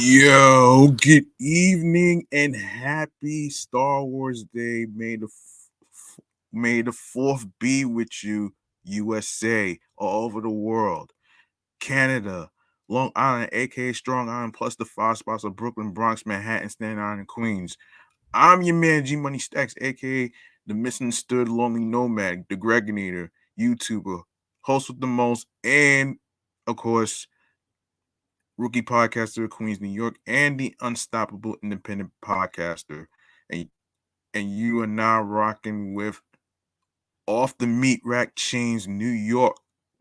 Yo, good evening and happy Star Wars Day. May the fourth be with you, USA, all over the world, Canada, Long Island, aka Strong Island, plus the five spots of Brooklyn, Bronx, Manhattan, Staten Island, and Queens. I'm your man G Money Stacks, aka the misunderstood lonely nomad, the Gregonator, YouTuber, host with the most, and of course rookie podcaster of Queens, New York, and the unstoppable independent podcaster. And you are now rocking with Off the Meat Rack Chainz New York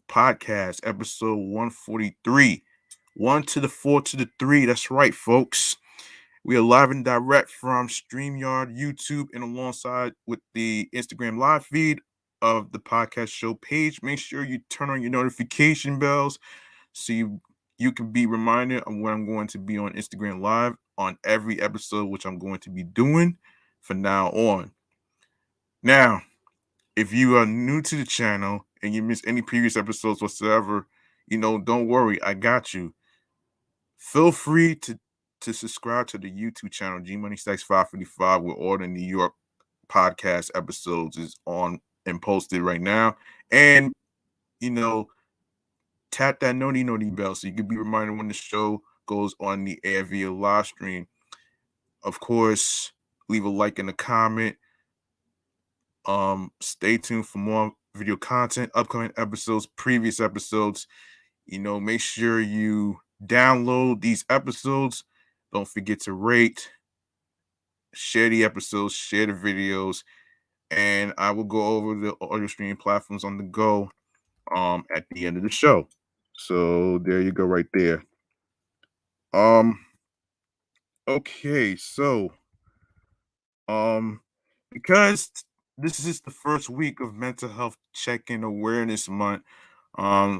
podcast, episode 143. 1 to the 4 to the 3. That's right, folks. We are live and direct from StreamYard, YouTube, and alongside with the Instagram live feed of the podcast show page. Make sure you turn on your notification bells so you can be reminded of when I'm going to be on Instagram Live on every episode, which I'm going to be doing from now on. Now, if you are new to the channel and you missed any previous episodes whatsoever, don't worry, I got you. Feel free to subscribe to the YouTube channel G Money Stacks 555, where all the New York podcast episodes is on and posted right now. And tap that noti bell so you can be reminded when the show goes on the air via live stream. Of course, leave a like and a comment. Stay tuned for more video content, upcoming episodes, previous episodes. Make sure you download these episodes. Don't forget to rate, share the episodes, share the videos, and I will go over the audio streaming platforms on the go at the end of the show. So there you go right there. Okay, so because this is the first week of Mental Health Check-in Awareness Month,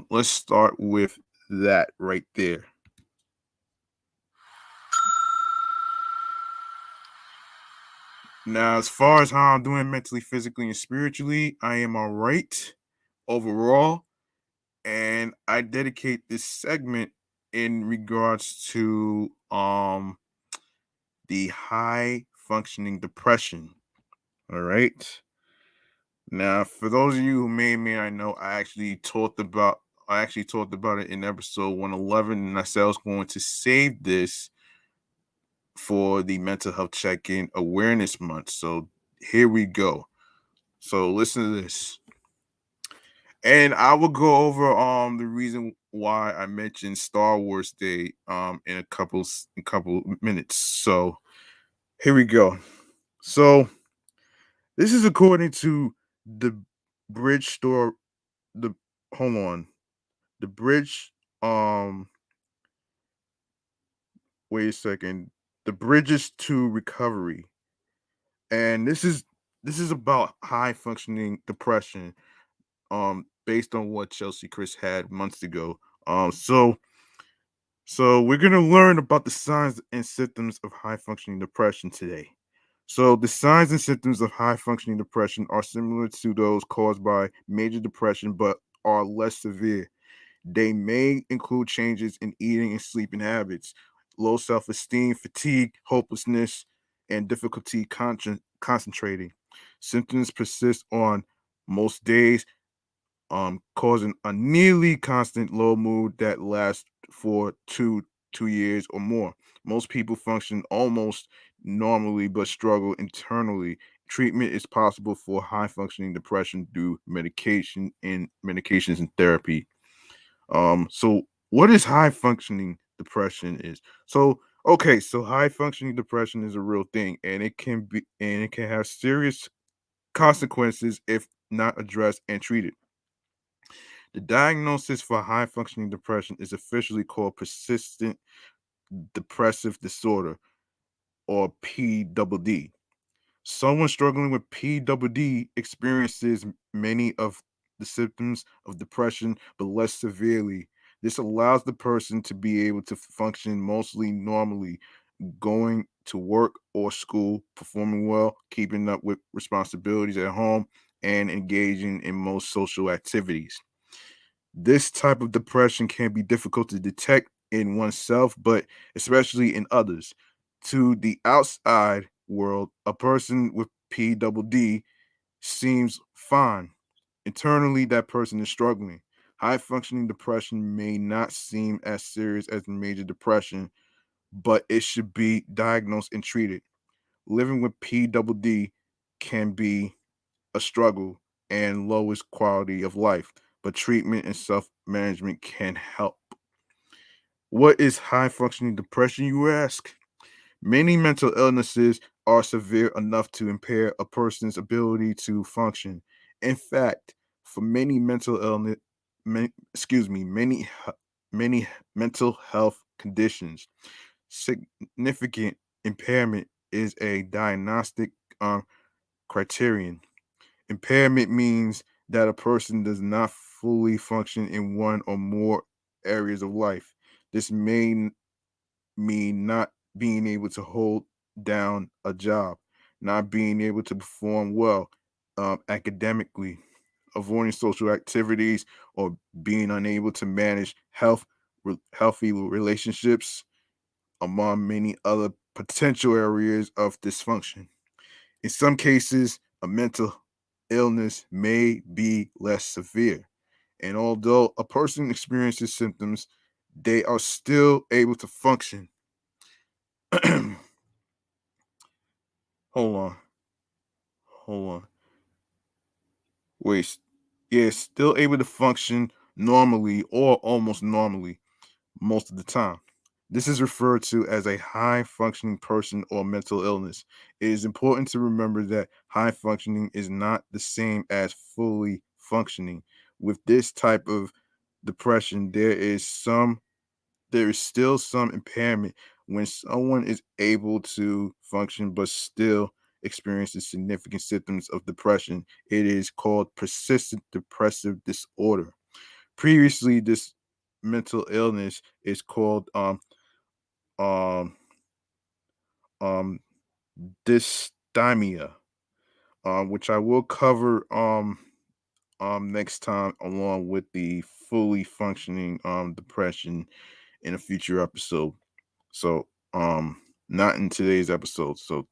let's start with that right there. Now, as far as how I'm doing mentally, physically, and spiritually, I am all right overall, and I dedicate this segment in regards to the high functioning depression. All right. Now, for those of you who may or may not know, I actually talked about it in episode 111, and I said I was going to save this for the Mental Health Check-in Awareness Month. So here we go. So listen to this. And I will go over the reason why I mentioned Star Wars Day in a couple minutes. So here we go. So this is according to the Bridge Store. The hold on, the Bridge. Wait a second. The Bridges to Recovery, and this is about high functioning depression. Based on what Chelsea Chris had months ago. So we're gonna learn about the signs and symptoms of high functioning depression today. So the signs and symptoms of high functioning depression are similar to those caused by major depression, but are less severe. They may include changes in eating and sleeping habits, low self-esteem, fatigue, hopelessness, and difficulty concentrating. Symptoms persist on most days, causing a nearly constant low mood that lasts for two years or more. Most people function almost normally but struggle internally. Treatment is possible for high functioning depression through medications and therapy. So what is high functioning depression is? So okay, so high functioning depression is a real thing, and it can have serious consequences if not addressed and treated. The diagnosis for high functioning depression is officially called persistent depressive disorder, or PDD. Someone struggling with PDD experiences many of the symptoms of depression, but less severely. This allows the person to be able to function mostly normally, going to work or school, performing well, keeping up with responsibilities at home, and engaging in most social activities. This type of depression can be difficult to detect in oneself, but especially in others. To the outside world, a person with PWD seems fine. Internally, that person is struggling. High functioning depression may not seem as serious as major depression, but it should be diagnosed and treated. Living with PWD can be a struggle and lowest quality of life, but treatment and self management can help. What is high functioning depression, you ask? Many mental illnesses are severe enough to impair a person's ability to function. In fact, for many mental illness, many mental health conditions, significant impairment is a diagnostic um, criterion. Impairment means that a person does not fully function in one or more areas of life. This may mean not being able to hold down a job, not being able to perform well academically, avoiding social activities, or being unable to manage healthy relationships, among many other potential areas of dysfunction. In some cases, a mental illness may be less severe. And although a person experiences symptoms, they are still able to function. hold on. Hold on. Wait. Yeah, still able to function normally or almost normally most of the time. This is referred to as a high functioning person or mental illness. It is important to remember that high functioning is not the same as fully functioning. With this type of depression, there is still some impairment when someone is able to function but still experiences significant symptoms of depression. It is called persistent depressive disorder. Previously, this mental illness is called um um dysthymia, which I will cover next time along with the fully functioning depression in a future episode. So not in today's episode. So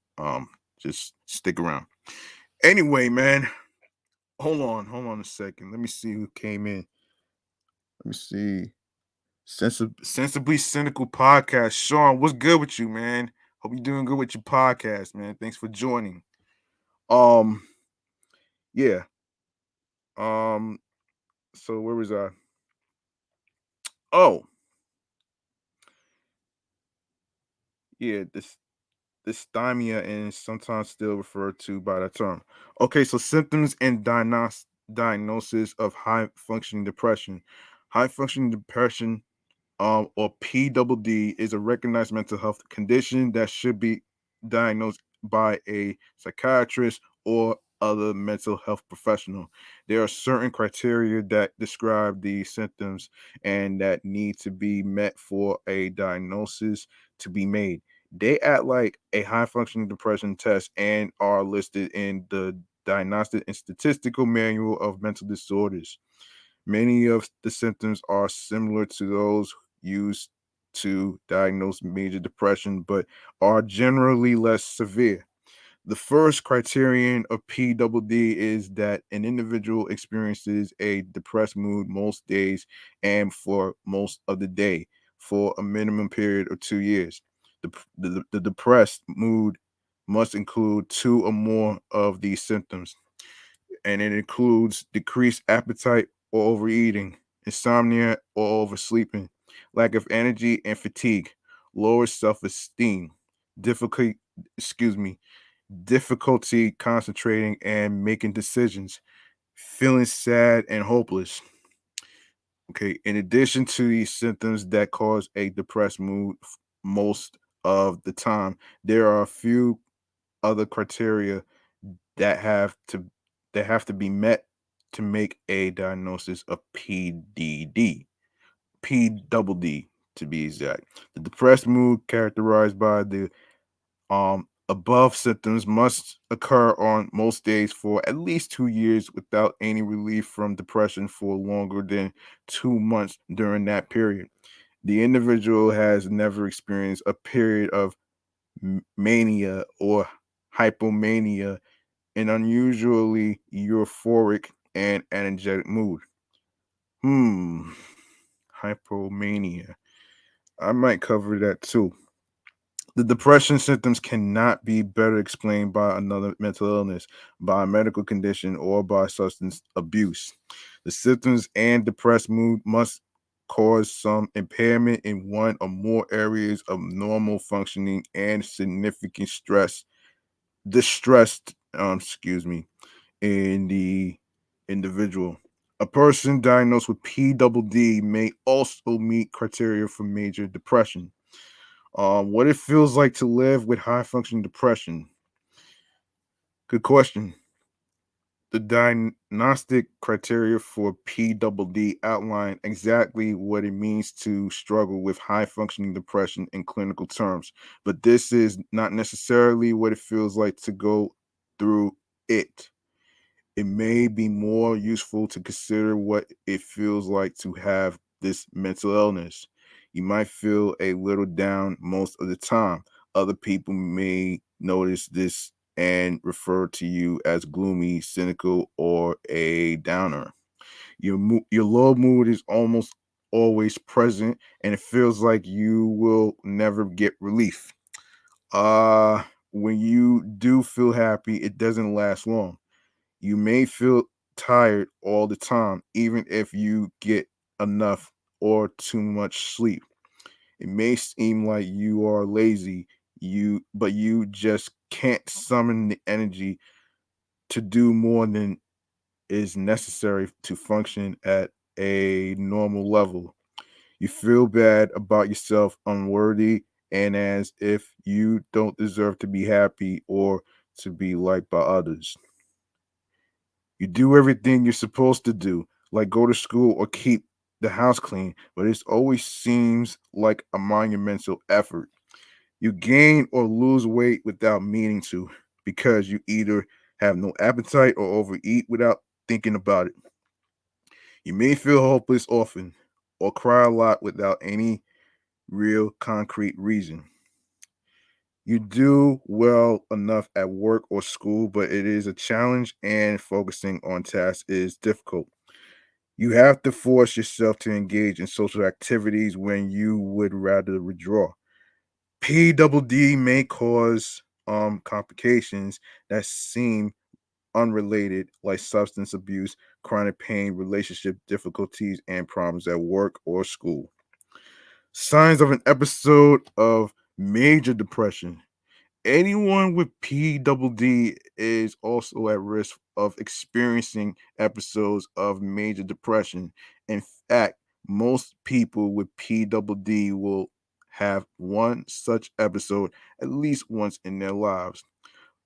just stick around. Anyway, man, hold on a second. Let me see who came in. Let me see. Sensibly Cynical Podcast. Sean, what's good with you, man? Hope you're doing good with your podcast, man. Thanks for joining. Um, yeah. Um, so where was I? Oh, yeah, this dysthymia and sometimes still referred to by that term. Okay, so symptoms and diagnosis of high functioning depression. High functioning depression or PWD is a recognized mental health condition that should be diagnosed by a psychiatrist or other mental health professional. There are certain criteria that describe the symptoms and that need to be met for a diagnosis to be made. They act like a high functioning depression test and are listed in the Diagnostic and Statistical Manual of Mental Disorders. Many of the symptoms are similar to those used to diagnose major depression, but are generally less severe. The first criterion of PWD is that an individual experiences a depressed mood most days and for most of the day for a minimum period of 2 years. The depressed mood must include two or more of these symptoms, and it includes decreased appetite or overeating, insomnia or oversleeping, lack of energy and fatigue, lower self-esteem, difficulty, excuse me, difficulty concentrating and making decisions, feeling sad and hopeless. Okay, in addition to these symptoms that cause a depressed mood most of the time, there are a few other criteria that have to be met to make a diagnosis of P double D to be exact. The depressed mood characterized by the above symptoms must occur on most days for at least 2 years without any relief from depression for longer than 2 months during that period. The individual has never experienced a period of mania or hypomania, an unusually euphoric and energetic mood. Hmm, hypomania. I might cover that too. The depression symptoms cannot be better explained by another mental illness, by a medical condition, or by substance abuse. The symptoms and depressed mood must cause some impairment in one or more areas of normal functioning and significant distress, in the individual. A person diagnosed with PWD may also meet criteria for major depression. What it feels like to live with high functioning depression. Good question. The diagnostic criteria for PWD outline exactly what it means to struggle with high functioning depression in clinical terms, but this is not necessarily what it feels like to go through it. It may be more useful to consider what it feels like to have this mental illness. You might feel a little down most of the time. Other people may notice this and refer to you as gloomy, cynical, or a downer. Your low mood is almost always present, and it feels like you will never get relief. When you do feel happy, it doesn't last long. You may feel tired all the time, even if you get enough or too much sleep. It may seem like you are lazy, but you just can't summon the energy to do more than is necessary to function at a normal level. You feel bad about yourself, unworthy, and as if you don't deserve to be happy or to be liked by others. You do everything you're supposed to do, like go to school or keep the house clean, but it always seems like a monumental effort. You gain or lose weight without meaning to because you either have no appetite or overeat without thinking about it. You may feel hopeless often or cry a lot without any real concrete reason. You do well enough at work or school, but it is a challenge and focusing on tasks is difficult. You have to force yourself to engage in social activities when you would rather withdraw. PWD may cause complications that seem unrelated, like substance abuse, chronic pain, relationship difficulties, and problems at work or school. Signs of an episode of major depression. Anyone with PWD is also at risk of experiencing episodes of major depression. In fact, most people with PWD will have one such episode at least once in their lives.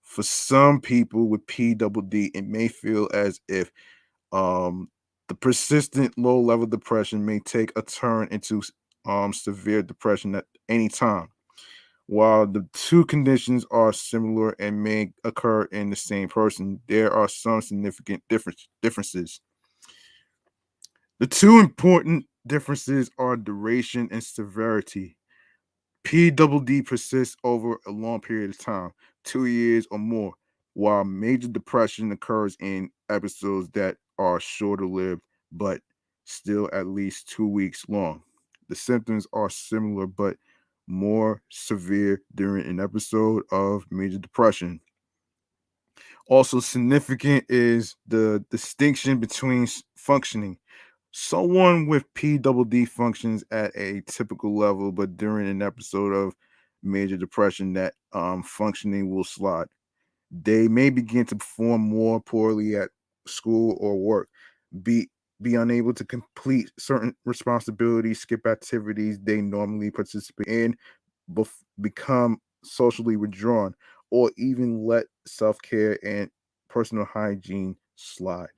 For some people with PWD, it may feel as if um, the persistent low level depression may take a turn into severe depression at any time. While the two conditions are similar and may occur in the same person, there are some significant differences. The two important differences are duration and severity. PWD persists over a long period of time, 2 years or more, while major depression occurs in episodes that are shorter lived but still at least 2 weeks long. The symptoms are similar but more severe during an episode of major depression. Also, significant is the distinction between functioning. Someone with PWD functions at a typical level, but during an episode of major depression, that functioning will slide. They may begin to perform more poorly at school or work, be be unable to complete certain responsibilities, skip activities they normally participate in, become socially withdrawn, or even let self-care and personal hygiene slide.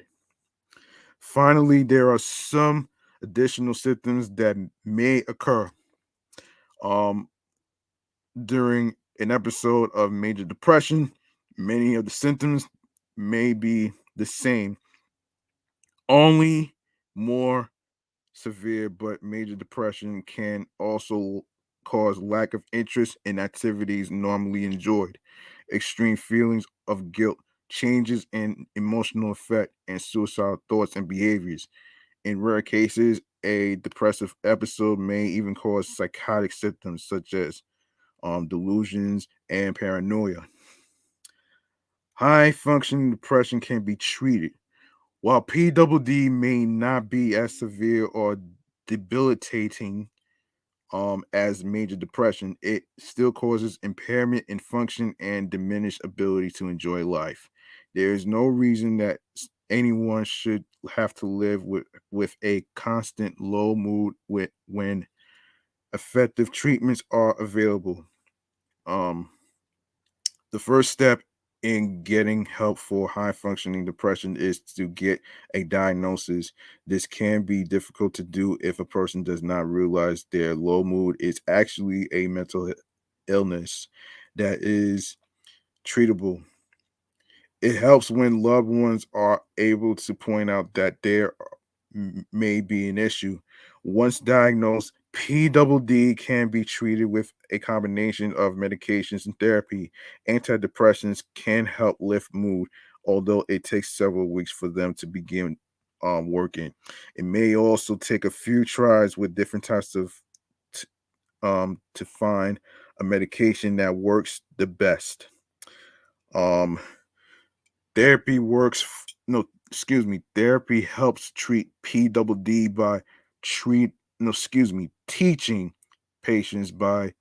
Finally, there are some additional symptoms that may occur um, during an episode of major depression. Many of the symptoms may be the same, only more severe, but major depression can also cause lack of interest in activities normally enjoyed, extreme feelings of guilt, changes in emotional effect, and suicidal thoughts and behaviors. In rare cases, a depressive episode may even cause psychotic symptoms such as delusions and paranoia. High functioning depression can be treated. While PWD may not be as severe or debilitating as major depression, it still causes impairment in function and diminished ability to enjoy life. There is no reason that anyone should have to live with a constant low mood when effective treatments are available. Um, the first step in getting help for high functioning depression is to get a diagnosis. This can be difficult to do if a person does not realize their low mood is actually a mental illness that is treatable. It helps when loved ones are able to point out that there may be an issue. Once diagnosed, PWD can be treated with a combination of medications and therapy. Antidepressants can help lift mood, although it takes several weeks for them to begin working. It may also take a few tries with different types of t- to find a medication that works the best. Um, Therapy works. No, excuse me. Therapy helps treat PWD by treat. No, excuse me. Teaching patients by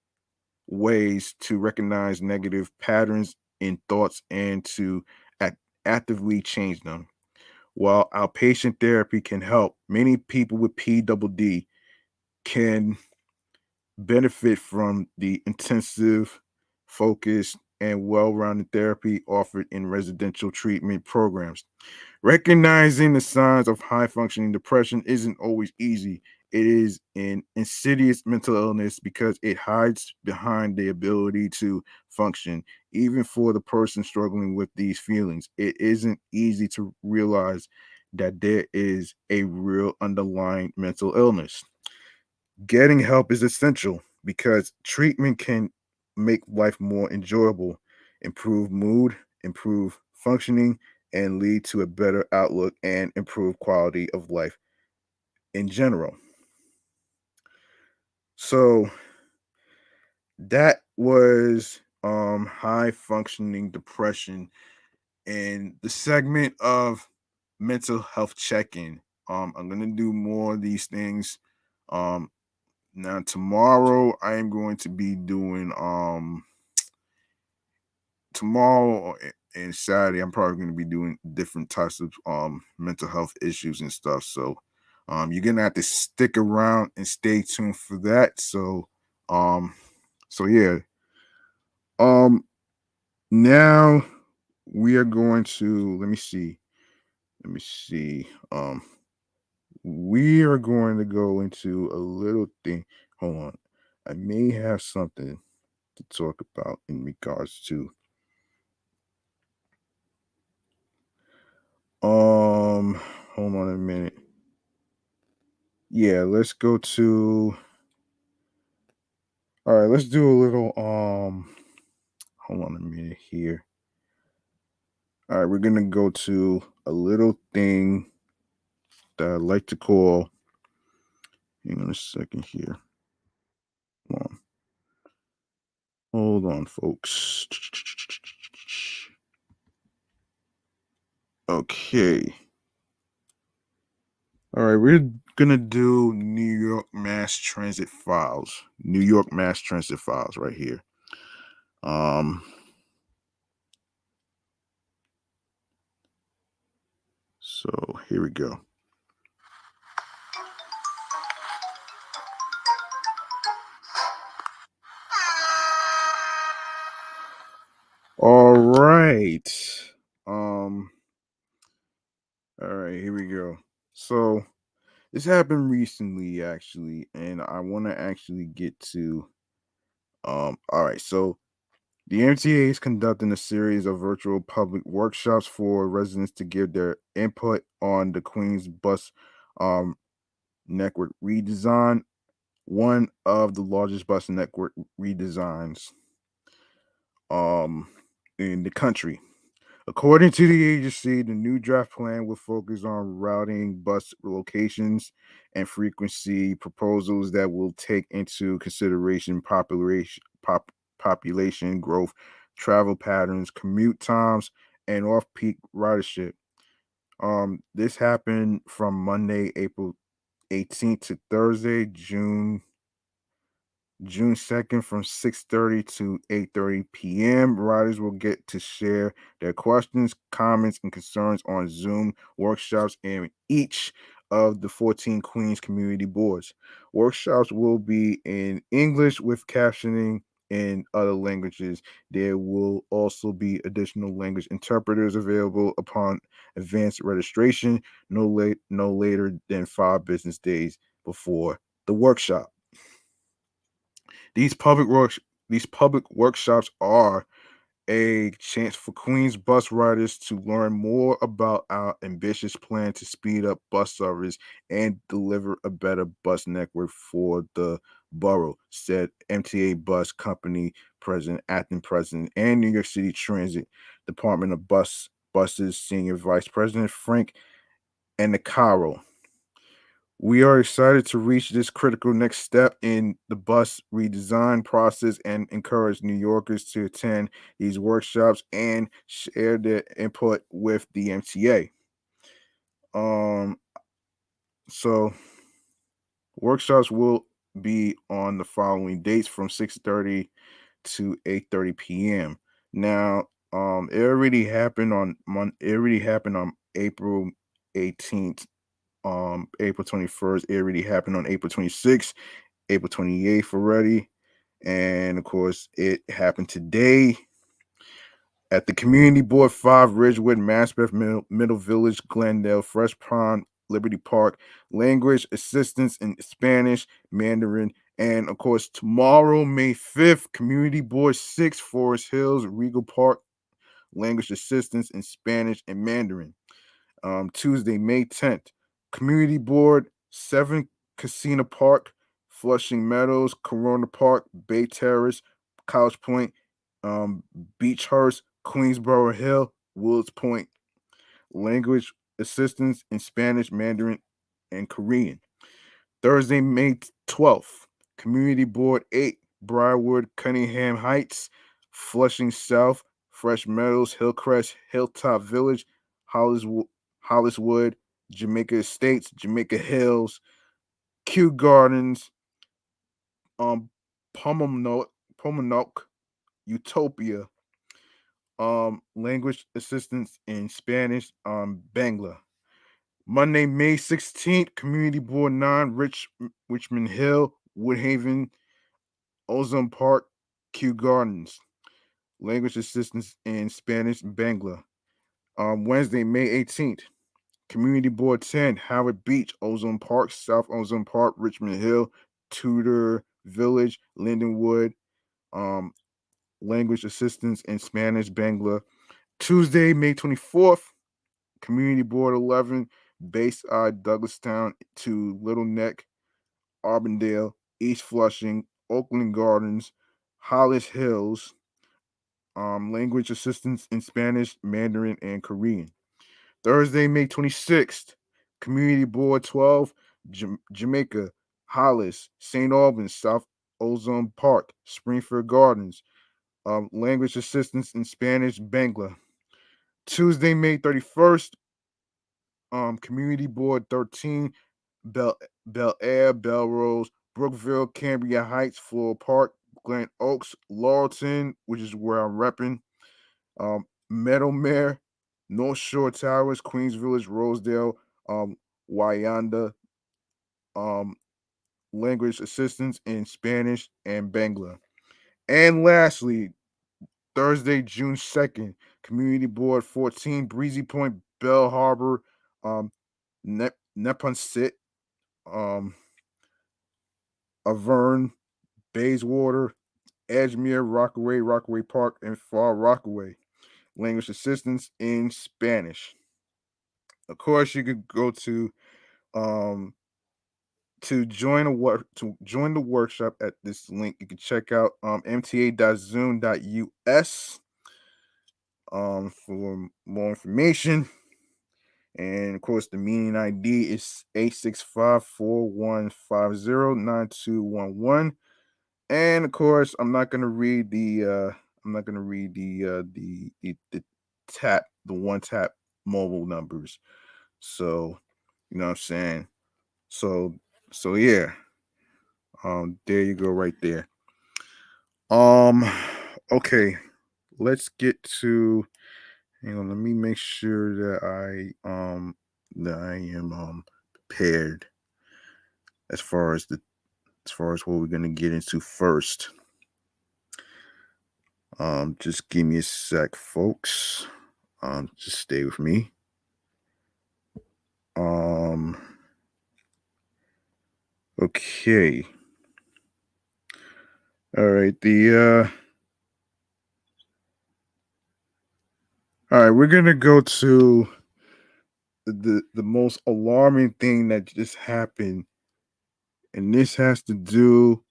ways to recognize negative patterns in thoughts and to actively change them. While outpatient therapy can help, many people with PWD can benefit from the intensive, focused, and well rounded therapy offered in residential treatment programs. Recognizing the signs of high functioning depression isn't always easy. It is an insidious mental illness because it hides behind the ability to function. Even for the person struggling with these feelings, it isn't easy to realize that there is a real underlying mental illness. Getting help is essential because treatment can make life more enjoyable, improve mood, improve functioning, and lead to a better outlook and improve quality of life in general. So that was high functioning depression and the segment of mental health check-in. I'm gonna do more of these things. Um Now tomorrow I am going to be doing tomorrow and Saturday I'm probably going to be doing different types of mental health issues and stuff. So you're gonna have to stick around and stay tuned for that. Um so yeah. Um Now we are going to let me see. Let me see. We are going to go into a little thing. Hold on. I may have something to talk about in regards to um hold on a minute. Yeah, let's go to all right, let's do a little hold on a minute here. All right, we're gonna go to a little thing that I like to call hang on a second here. Hold on. Hold on, folks. Okay. All right, we're gonna do New York Mass Transit Files. New York Mass Transit Files right here. Um, so here we go. All right. Um, all right, here we go. So this happened recently actually, and I want to actually get to all right, so the MTA is conducting a series of virtual public workshops for residents to give their input on the Queens bus um network redesign, one of the largest bus network redesigns um, in the country. According to the agency, the new draft plan will focus on routing bus locations and frequency proposals that will take into consideration population growth, travel patterns, commute times, and off-peak ridership. This happened from Monday, April 18th to Thursday, June 2nd from 6:30 to 8:30 p.m. Riders will get to share their questions, comments, and concerns on Zoom workshops in each of the 14 Queens community boards. Workshops will be in English with captioning in other languages. There will also be additional language interpreters available upon advanced registration, no later than 5 business days before the workshop. These public works these public workshops are a chance for Queens bus riders to learn more about our ambitious plan to speed up bus service and deliver a better bus network for the borough, said MTA Bus Company President, Acting President, and New York City Transit Department of Buses Senior Vice President Frank Anacaro. We are excited to reach this critical next step in the bus redesign process and encourage New Yorkers to attend these workshops and share their input with the MTA. Um, so workshops will be on the following dates from 6:30 to 8:30 p.m. Now, it already happened on April 18th, April 21st. It already happened on April 26th, April 28th already. And of course, it happened today at the Community Board 5, Ridgewood, Maspeth, Middle Village, Glendale, Fresh Pond, Liberty Park, language assistance in Spanish, Mandarin, and of course, tomorrow, May 5th, Community Board 6, Forest Hills, Regal Park, language assistance in Spanish and Mandarin. Tuesday, May 10th. Community Board 7, Casino Park, Flushing Meadows, Corona Park, Bay Terrace, Couch Point, um, Beechhurst, Queensboro Hill, Woods Point. Language assistance in Spanish, Mandarin, and Korean. Thursday, May 12th. Community Board 8, Briarwood, Cunningham Heights, Flushing South, Fresh Meadows, Hillcrest, Hilltop Village, Holliswood, Holliswood, Jamaica Estates, Jamaica Hills, Kew Gardens, um, Pomanoke, Utopia, language assistance in Spanish, Bangla. Monday, May 16th, Community Board 9, Richmond Hill, Woodhaven, Ozone Park, Kew Gardens. Language assistance in Spanish, Bangla. Wednesday, May 18th, Community Board 10, Howard Beach, Ozone Park, South Ozone Park, Richmond Hill, Tudor Village, Lindenwood. Um, language assistance in Spanish, Bangla. Tuesday, May 24th, Community Board 11, Bayside, Douglastown to Little Neck, Arbondale, East Flushing, Oakland Gardens, Hollis Hills. Language assistance in Spanish, Mandarin, and Korean. Thursday, May 26th, Community Board 12, Jamaica, Hollis, St. Albans, South Ozone Park, Springfield Gardens. Language assistance in Spanish, Bangla. Tuesday, May 31st, Community Board 13, Bel Air, Belrose, Brookville, Cambria Heights, Floral Park, Glen Oaks, Laurelton, which is where I'm repping, Meadowmere, North Shore Towers, Queens Village, Rosedale, Wayanda, um, language assistance in Spanish and Bangla. And lastly, Thursday, June 2nd, Community Board 14, Breezy Point, Bell Harbor, um, Neponsit, um, Avern, Bayswater, Edgemere, Rockaway Park, and Far Rockaway. Language assistance in Spanish. Of course, you could go to um, To join the workshop at this link, you can check out mta.zoom.us for more information. And of course, the meeting ID is 865-4150-9211. And of course, I'm not gonna read the the one tap mobile numbers. So, you know what I'm saying? So so yeah. There you go right there. Um okay, let's get to hang on, let me make sure that I am prepared as far as the as far as what we're gonna get into first. Just give me a sec, folks. Just stay with me. Um, okay. All right. All right. We're gonna go to the most alarming thing that just happened, and this has to do.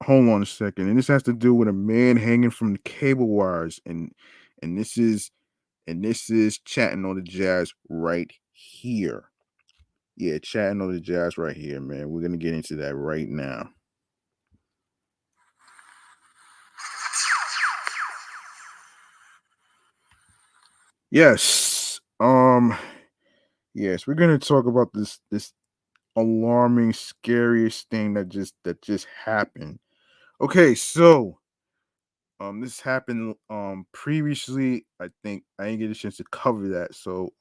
Hold on a second, and this has to do with a man hanging from the cable wires, and this is chatting on the jazz right here. Yeah, chatting on the jazz right here, man. We're gonna get into that right now. Yes. Yes, we're gonna talk about this alarming, scariest thing that just happened. Okay, so this happened previously. I think I didn't get a chance to cover that. So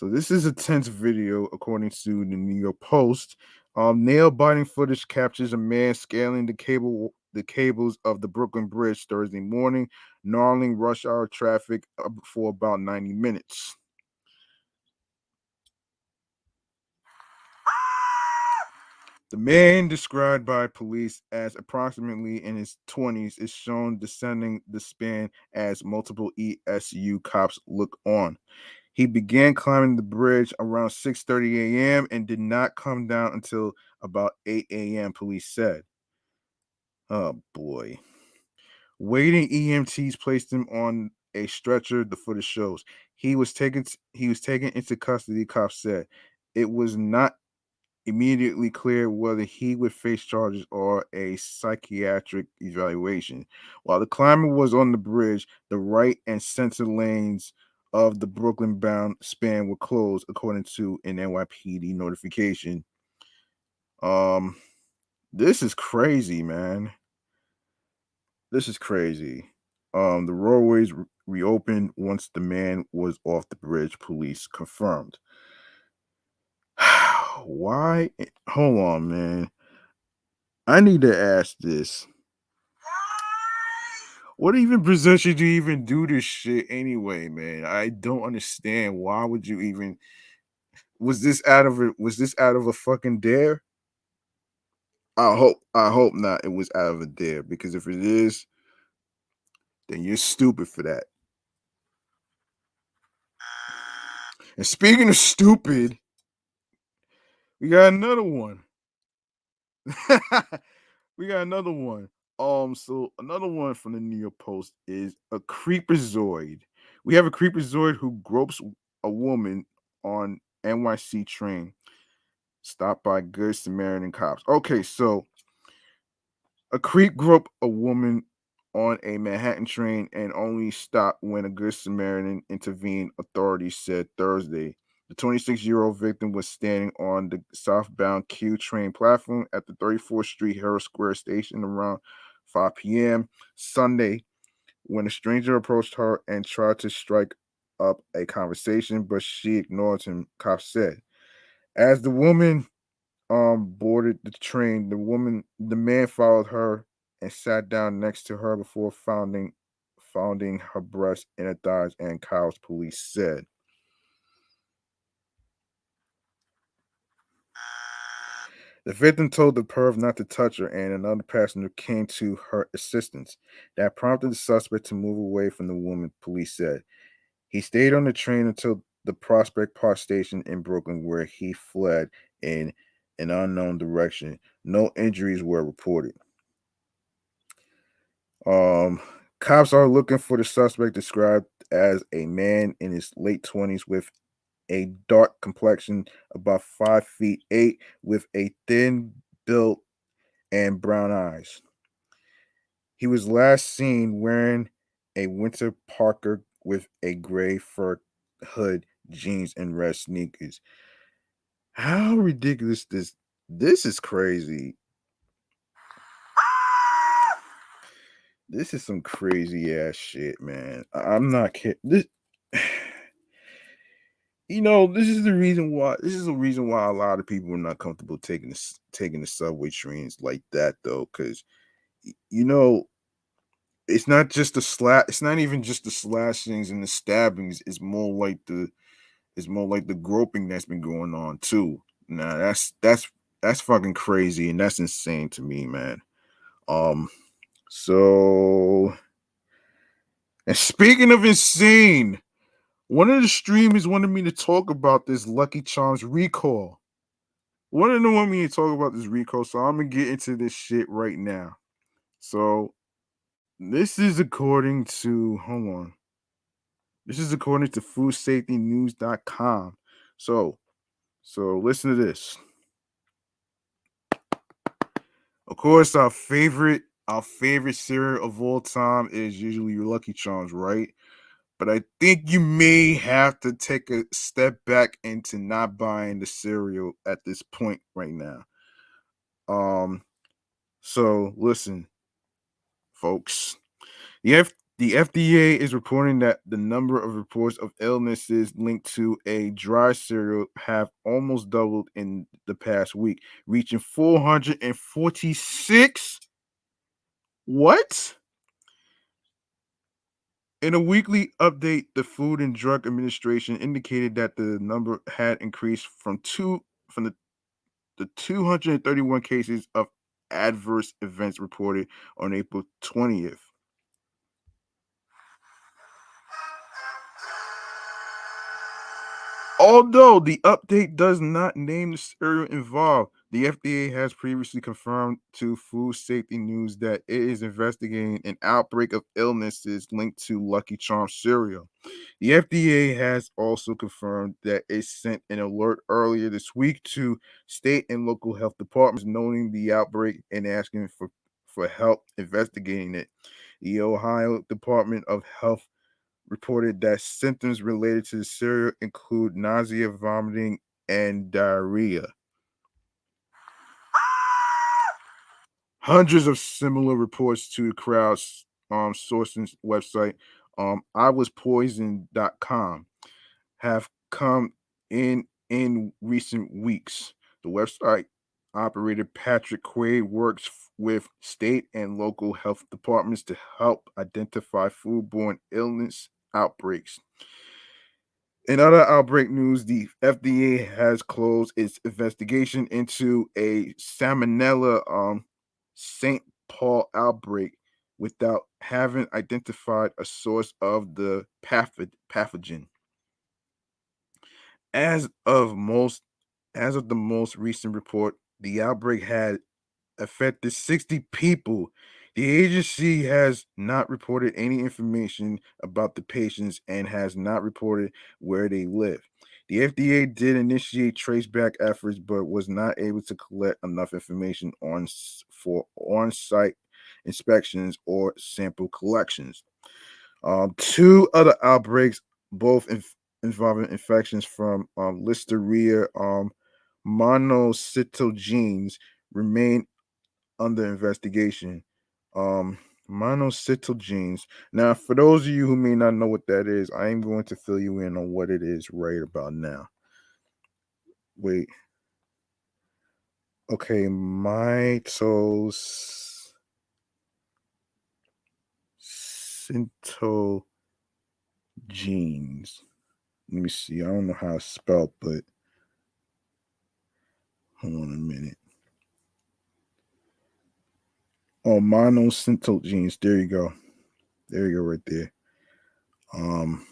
this is a tense video according to the New York Post. Nail biting footage captures a man scaling the cables of the Brooklyn Bridge Thursday morning, gnarling rush hour traffic for about 90 minutes. The man, described by police as approximately in his 20s, is shown descending the span as multiple ESU cops look on. He began climbing the bridge around 6:30 a.m. and did not come down until about 8 a.m., police said. Oh boy. Waiting EMTs placed him on a stretcher, the footage shows. He was taken into custody, cops said. It was not immediately clear whether he would face charges or a psychiatric evaluation. While the climber was on the bridge, the right and center lanes of the Brooklyn bound span were closed, according to an NYPD notification. Um, this is crazy, man. This is crazy. The roadways reopened once the man was off the bridge, police confirmed. Why? Hold on, man. I need to ask this. What even possessed you to even do this shit anyway, man? I don't understand. Why would you even was this out of a fucking dare? I hope not it was out of a dare, because if it is, then you're stupid for that. And speaking of stupid, we got another one. We got another one. So another one from the New York Post is a creepazoid. We have a creepazoid who gropes a woman on NYC train, stopped by Good Samaritan cops. Okay, so a creep groped a woman on a Manhattan train and only stopped when a Good Samaritan intervened, authorities said Thursday. The 26-year-old victim was standing on the southbound Q train platform at the 34th Street Herald Square station around 5 p.m. Sunday when a stranger approached her and tried to strike up a conversation, but she ignored him, cops said. As the woman boarded the train, the man followed her and sat down next to her before founding her breast and her thighs, and cows, police said. The victim told the perv not to touch her, and another passenger came to her assistance. That prompted the suspect to move away from the woman, police said. He stayed on the train until the Prospect Park station in Brooklyn, where he fled in an unknown direction. No injuries were reported. Cops are looking for the suspect described as a man in his late 20s with a dark complexion, about 5'8", with a thin build and brown eyes. He was last seen wearing a winter parka with a gray fur hood, jeans, and red sneakers. How ridiculous this is crazy. This is some crazy ass shit, man. I'm not kidding. This this is the reason why. This is the reason why a lot of people are not comfortable taking the subway trains like that, though, because you know it's not just the slap. It's not even just the slashings and the stabbings. It's more like the groping that's been going on too. Nah, that's fucking crazy, and that's insane to me, man. Um, so and speaking of insane, one of the streamers wanted me to talk about this Lucky Charms recall. One of them want me to talk about this recall, so I'm gonna get into this shit right now. So this is according to hold on. This is according to foodsafetynews.com. So listen to this. Of course, our favorite cereal of all time is usually your Lucky Charms, right? But I think you may have to take a step back into not buying the cereal at this point right now. Um, so listen, folks. The FDA is reporting that the number of reports of illnesses linked to a dry cereal have almost doubled in the past week, reaching 446. What? In a weekly update, the Food and Drug Administration indicated that the number had increased from the 231 cases of adverse events reported on April 20th. Although the update does not name the cereal involved, the FDA has previously confirmed to Food Safety News that it is investigating an outbreak of illnesses linked to Lucky Charms cereal. The FDA has also confirmed that it sent an alert earlier this week to state and local health departments noting the outbreak and asking for help investigating it. The Ohio Department of Health reported that symptoms related to the cereal include nausea, vomiting, and diarrhea. Hundreds of similar reports to the crowd's sourcing website, iwaspoisoned.com, have come in recent weeks. The website operator Patrick Quaid works with state and local health departments to help identify foodborne illness outbreaks. In other outbreak news, the FDA has closed its investigation into a Salmonella St. Paul outbreak without having identified a source of the pathogen. As of most as of the most recent report, the outbreak had affected 60 people. The agency has not reported any information about the patients and has not reported where they live. The FDA did initiate traceback efforts, but was not able to collect enough information for on-site inspections or sample collections. Two other outbreaks, both involving infections from Listeria monocytogenes, remain under investigation. Um, Monocytogenes. Now, for those of you who may not know what that is, I am going to fill you in on what it is right about now. Wait. Okay, mitosintogenes. Let me see. I don't know how it's spelled, but hold on a minute. Oh, monocytogenes. There you go. There you go, right there. Um,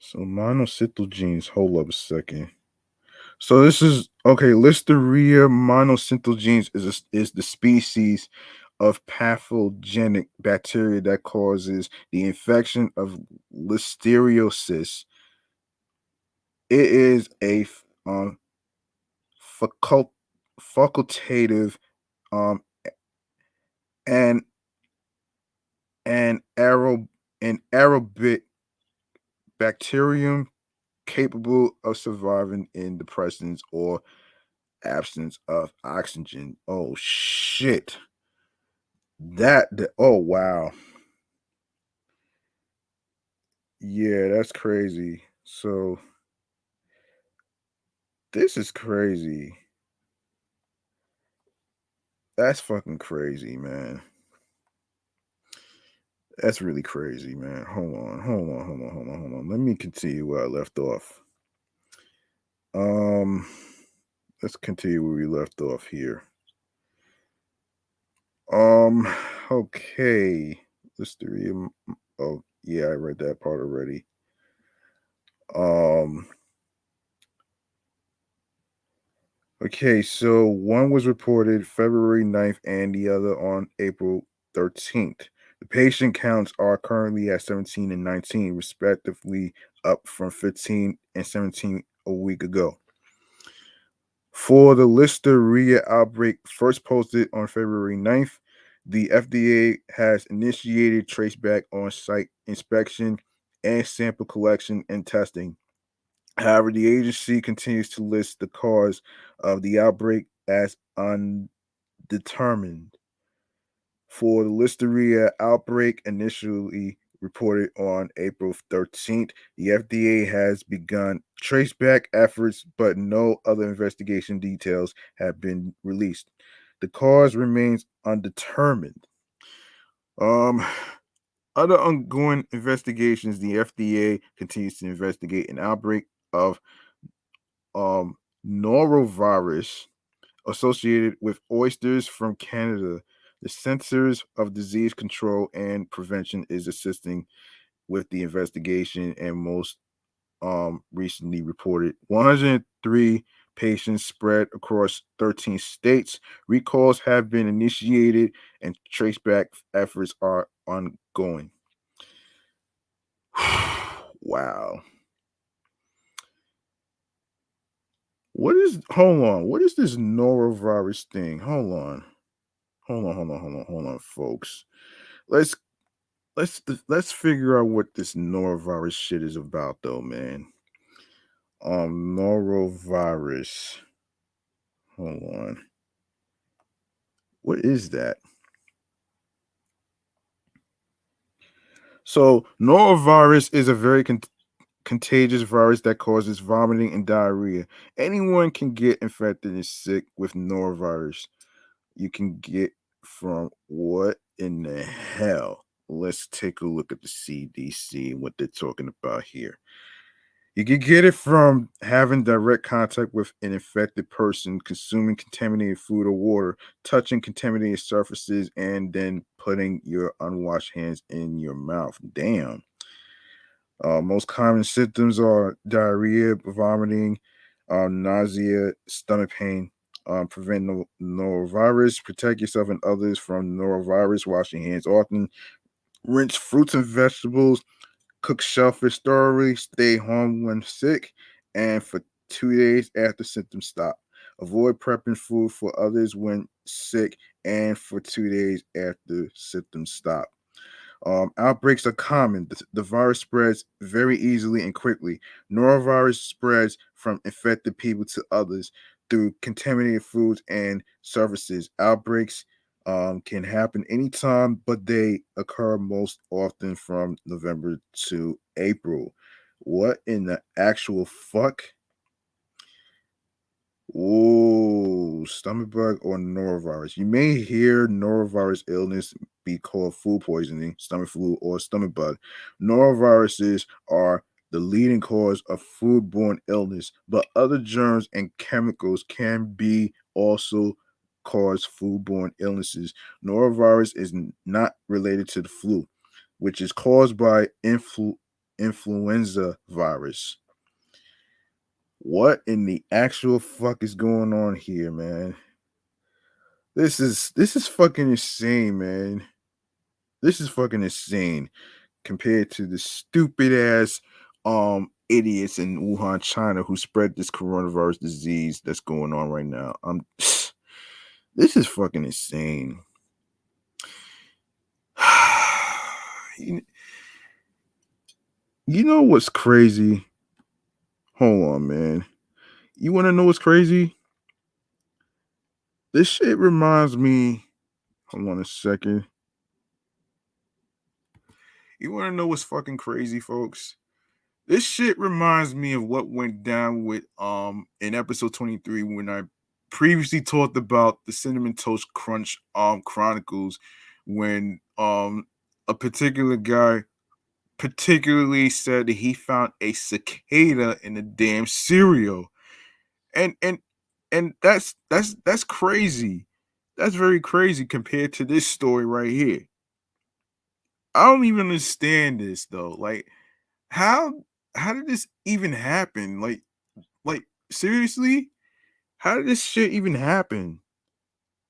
so monocytogenes. Hold up a second. So this is okay. Listeria monocytogenes is the species of pathogenic bacteria that causes the infection of listeriosis. It is a facultative um and an aerobic bacterium capable of surviving in the presence or absence of oxygen. Oh shit. Oh wow. Yeah, that's crazy. So this is crazy. That's fucking crazy, man. That's really crazy, man. Hold on. Let me continue where I left off. Um, let's continue where we left off here. Um, okay. Listeria. Oh, yeah, I read that part already. Um, okay, so one was reported February 9th and the other on April 13th. The patient counts are currently at 17 and 19, respectively, up from 15 and 17 a week ago. For the Listeria outbreak first posted on February 9th, the FDA has initiated traceback on site inspection and sample collection and testing. However, the agency continues to list the cause of the outbreak as undetermined. For the Listeria outbreak initially reported on April 13th, the FDA has begun traceback efforts, but no other investigation details have been released. The cause remains undetermined. Um, Other ongoing investigations, the FDA continues to investigate an outbreak of um, norovirus associated with oysters from Canada. The Centers of Disease Control and Prevention is assisting with the investigation and most recently reported 103 patients spread across 13 states. Recalls have been initiated and traceback efforts are ongoing. Wow. Hold on, what is this norovirus thing? Hold on, folks. Let's let's figure out what this norovirus shit is about, though, man. Norovirus. Hold on. What is that? So, norovirus is a very contagious virus that causes vomiting and diarrhea. Anyone can get infected and sick with norovirus. You can get from what in the hell? Let's take a look at the CDC and what they're talking about here. You can get it from having direct contact with an infected person, consuming contaminated food or water, touching contaminated surfaces, and then putting your unwashed hands in your mouth. Damn. Most common symptoms are diarrhea, vomiting, nausea, stomach pain. Prevent norovirus. Protect yourself and others from norovirus. Wash your hands often. Rinse fruits and vegetables. Cook shellfish thoroughly. Stay home when sick. And for 2 days after symptoms stop. Avoid prepping food for others when sick and for 2 days after symptoms stop. Outbreaks are common. The virus spreads very easily and quickly. Norovirus spreads from infected people to others through contaminated foods and surfaces. Outbreaks can happen anytime, but they occur most often from November to April. What in the actual fuck? Oh, stomach bug or norovirus. You may hear norovirus illness be called food poisoning, stomach flu, or stomach bug. Noroviruses are the leading cause of foodborne illness, but other germs and chemicals can be also cause foodborne illnesses. Norovirus is not related to the flu, which is caused by influenza virus. What in the actual fuck is going on here, man? This is fucking insane, man. This is fucking insane compared to the stupid ass idiots in Wuhan, China who spread this coronavirus disease that's going on right now. This is fucking insane. you, you know what's crazy? Hold on, man. You want to know what's crazy? This shit reminds me. Hold on a second. You want to know what's fucking crazy, folks? This shit reminds me of what went down with in episode 23 when I previously talked about the Cinnamon Toast Crunch Chronicles when a particular guy particularly said that he found a cicada in the damn cereal. And and that's crazy. That's very crazy compared to this story right here. I don't even understand this though. Like how how did this even happen? Like seriously? How did this shit even happen?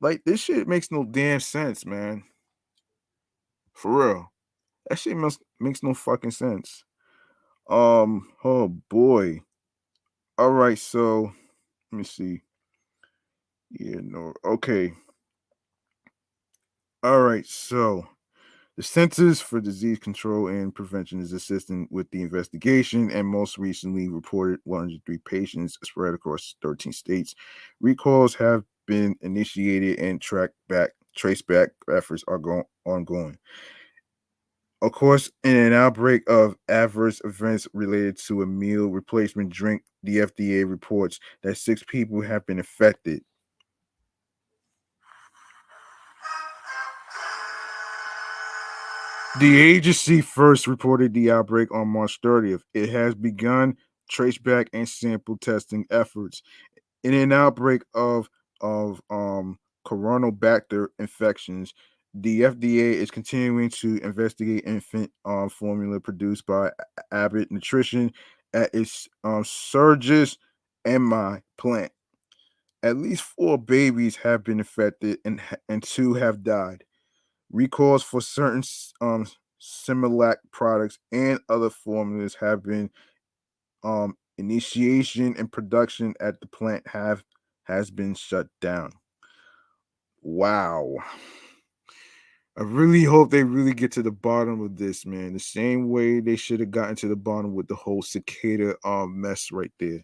Like this shit makes no damn sense, man. For real. That shit makes no fucking sense. Oh boy. All right, so let me see. Yeah, no. Okay. All right, so the Centers for Disease Control and Prevention is assisting with the investigation and most recently reported 103 patients spread across 13 states. Recalls have been initiated and trace back efforts are ongoing. Of course, in an outbreak of adverse events related to a meal replacement drink, the FDA reports that 6 people have been affected. The agency first reported the outbreak on March 30th. It has begun traceback and sample testing efforts. In an outbreak of coronabacter infections, the FDA is continuing to investigate infant formula produced by Abbott Nutrition at its Surges MI plant. At least 4 babies have been infected and 2 have died. Recalls for certain Similac products and other formulas have been initiation and production at the plant has been shut down. Wow. I really hope they really get to the bottom of this, man. The same way they should have gotten to the bottom with the whole cicada mess right there.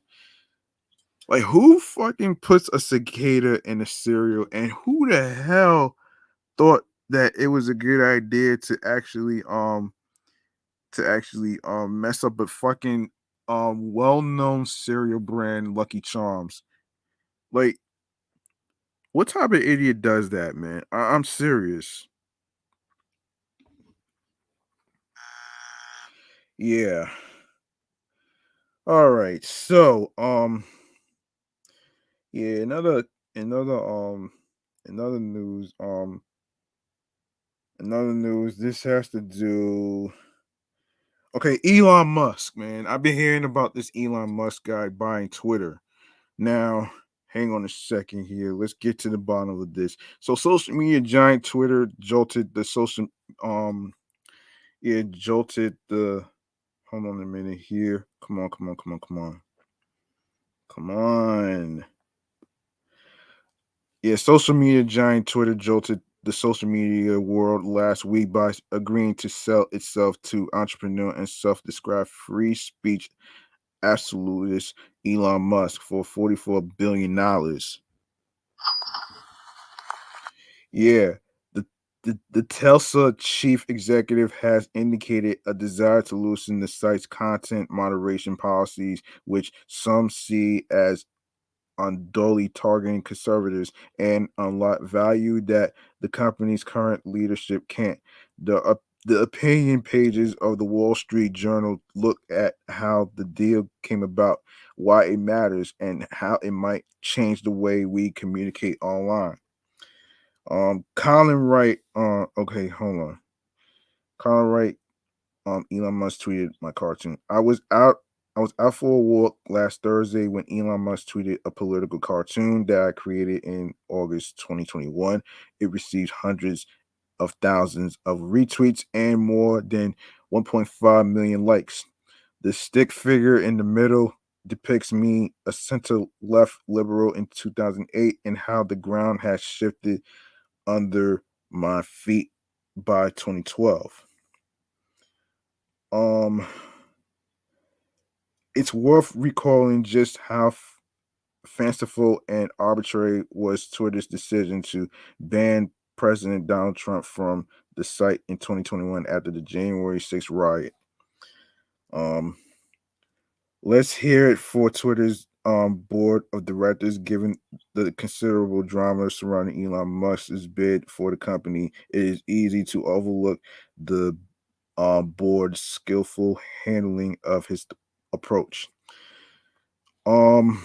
Like who fucking puts a cicada in a cereal and who the hell thought that it was a good idea to actually mess up a fucking well-known cereal brand Lucky Charms. Like what type of idiot does that, man? I'm serious. Yeah. All right. So, yeah, another another news another news this has to do. Okay, Elon Musk, man. I've been hearing about this Elon Musk guy buying Twitter. Now, hang on a second here. Let's get to the bottom of this. So, social media giant Twitter jolted the social it jolted the hold on a minute here. Come on. Yeah, social media giant Twitter jolted the social media world last week by agreeing to sell itself to entrepreneur and self-described free speech absolutist Elon Musk for $44 billion. Yeah, the Tesla chief executive has indicated a desire to loosen the site's content moderation policies, which some see as unduly targeting conservatives and unlock value that the company's current leadership can't. The opinion pages of the Wall Street Journal look at how the deal came about, why it matters, and how it might change the way we communicate online. Colin Wright, okay, hold on. Colin Wright, Elon Musk tweeted my cartoon. I was out. I was out for a walk last Thursday when Elon Musk tweeted a political cartoon that I created in August 2021. It received hundreds of thousands of retweets and more than 1.5 million likes. The stick figure in the middle depicts me, a center left liberal in 2008, and how the ground has shifted under my feet by 2012. Um, it's worth recalling just how fanciful and arbitrary was Twitter's decision to ban President Donald Trump from the site in 2021 after the January 6th riot. Um, let's hear it for Twitter's board of directors. Given the considerable drama surrounding Elon Musk's bid for the company, it is easy to overlook the board's skillful handling of his approach. Um,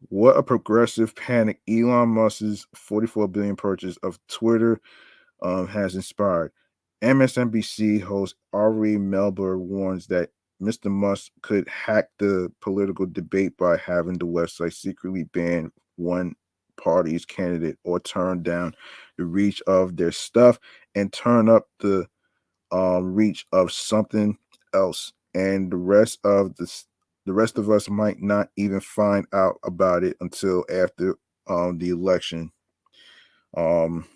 what a progressive panic Elon Musk's 44 billion purchase of Twitter has inspired. MSNBC host Ari Melber warns that Mr. Musk could hack the political debate by having the website secretly ban one party's candidate or turn down the reach of their stuff and turn up the reach of something else, and the rest of us might not even find out about it until after the election. Um,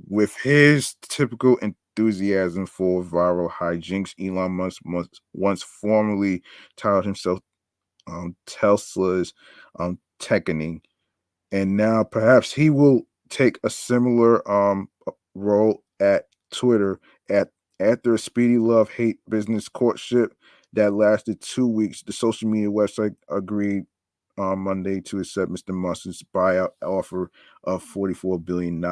with his typical enthusiasm for viral hijinks, Elon Musk once formally titled himself Tesla's Tekkening, and now perhaps he will take a similar role at Twitter at after a speedy love hate business courtship that lasted 2 weeks. The social media website agreed on Monday to accept Mr. Musk's buyout offer of $44 billion.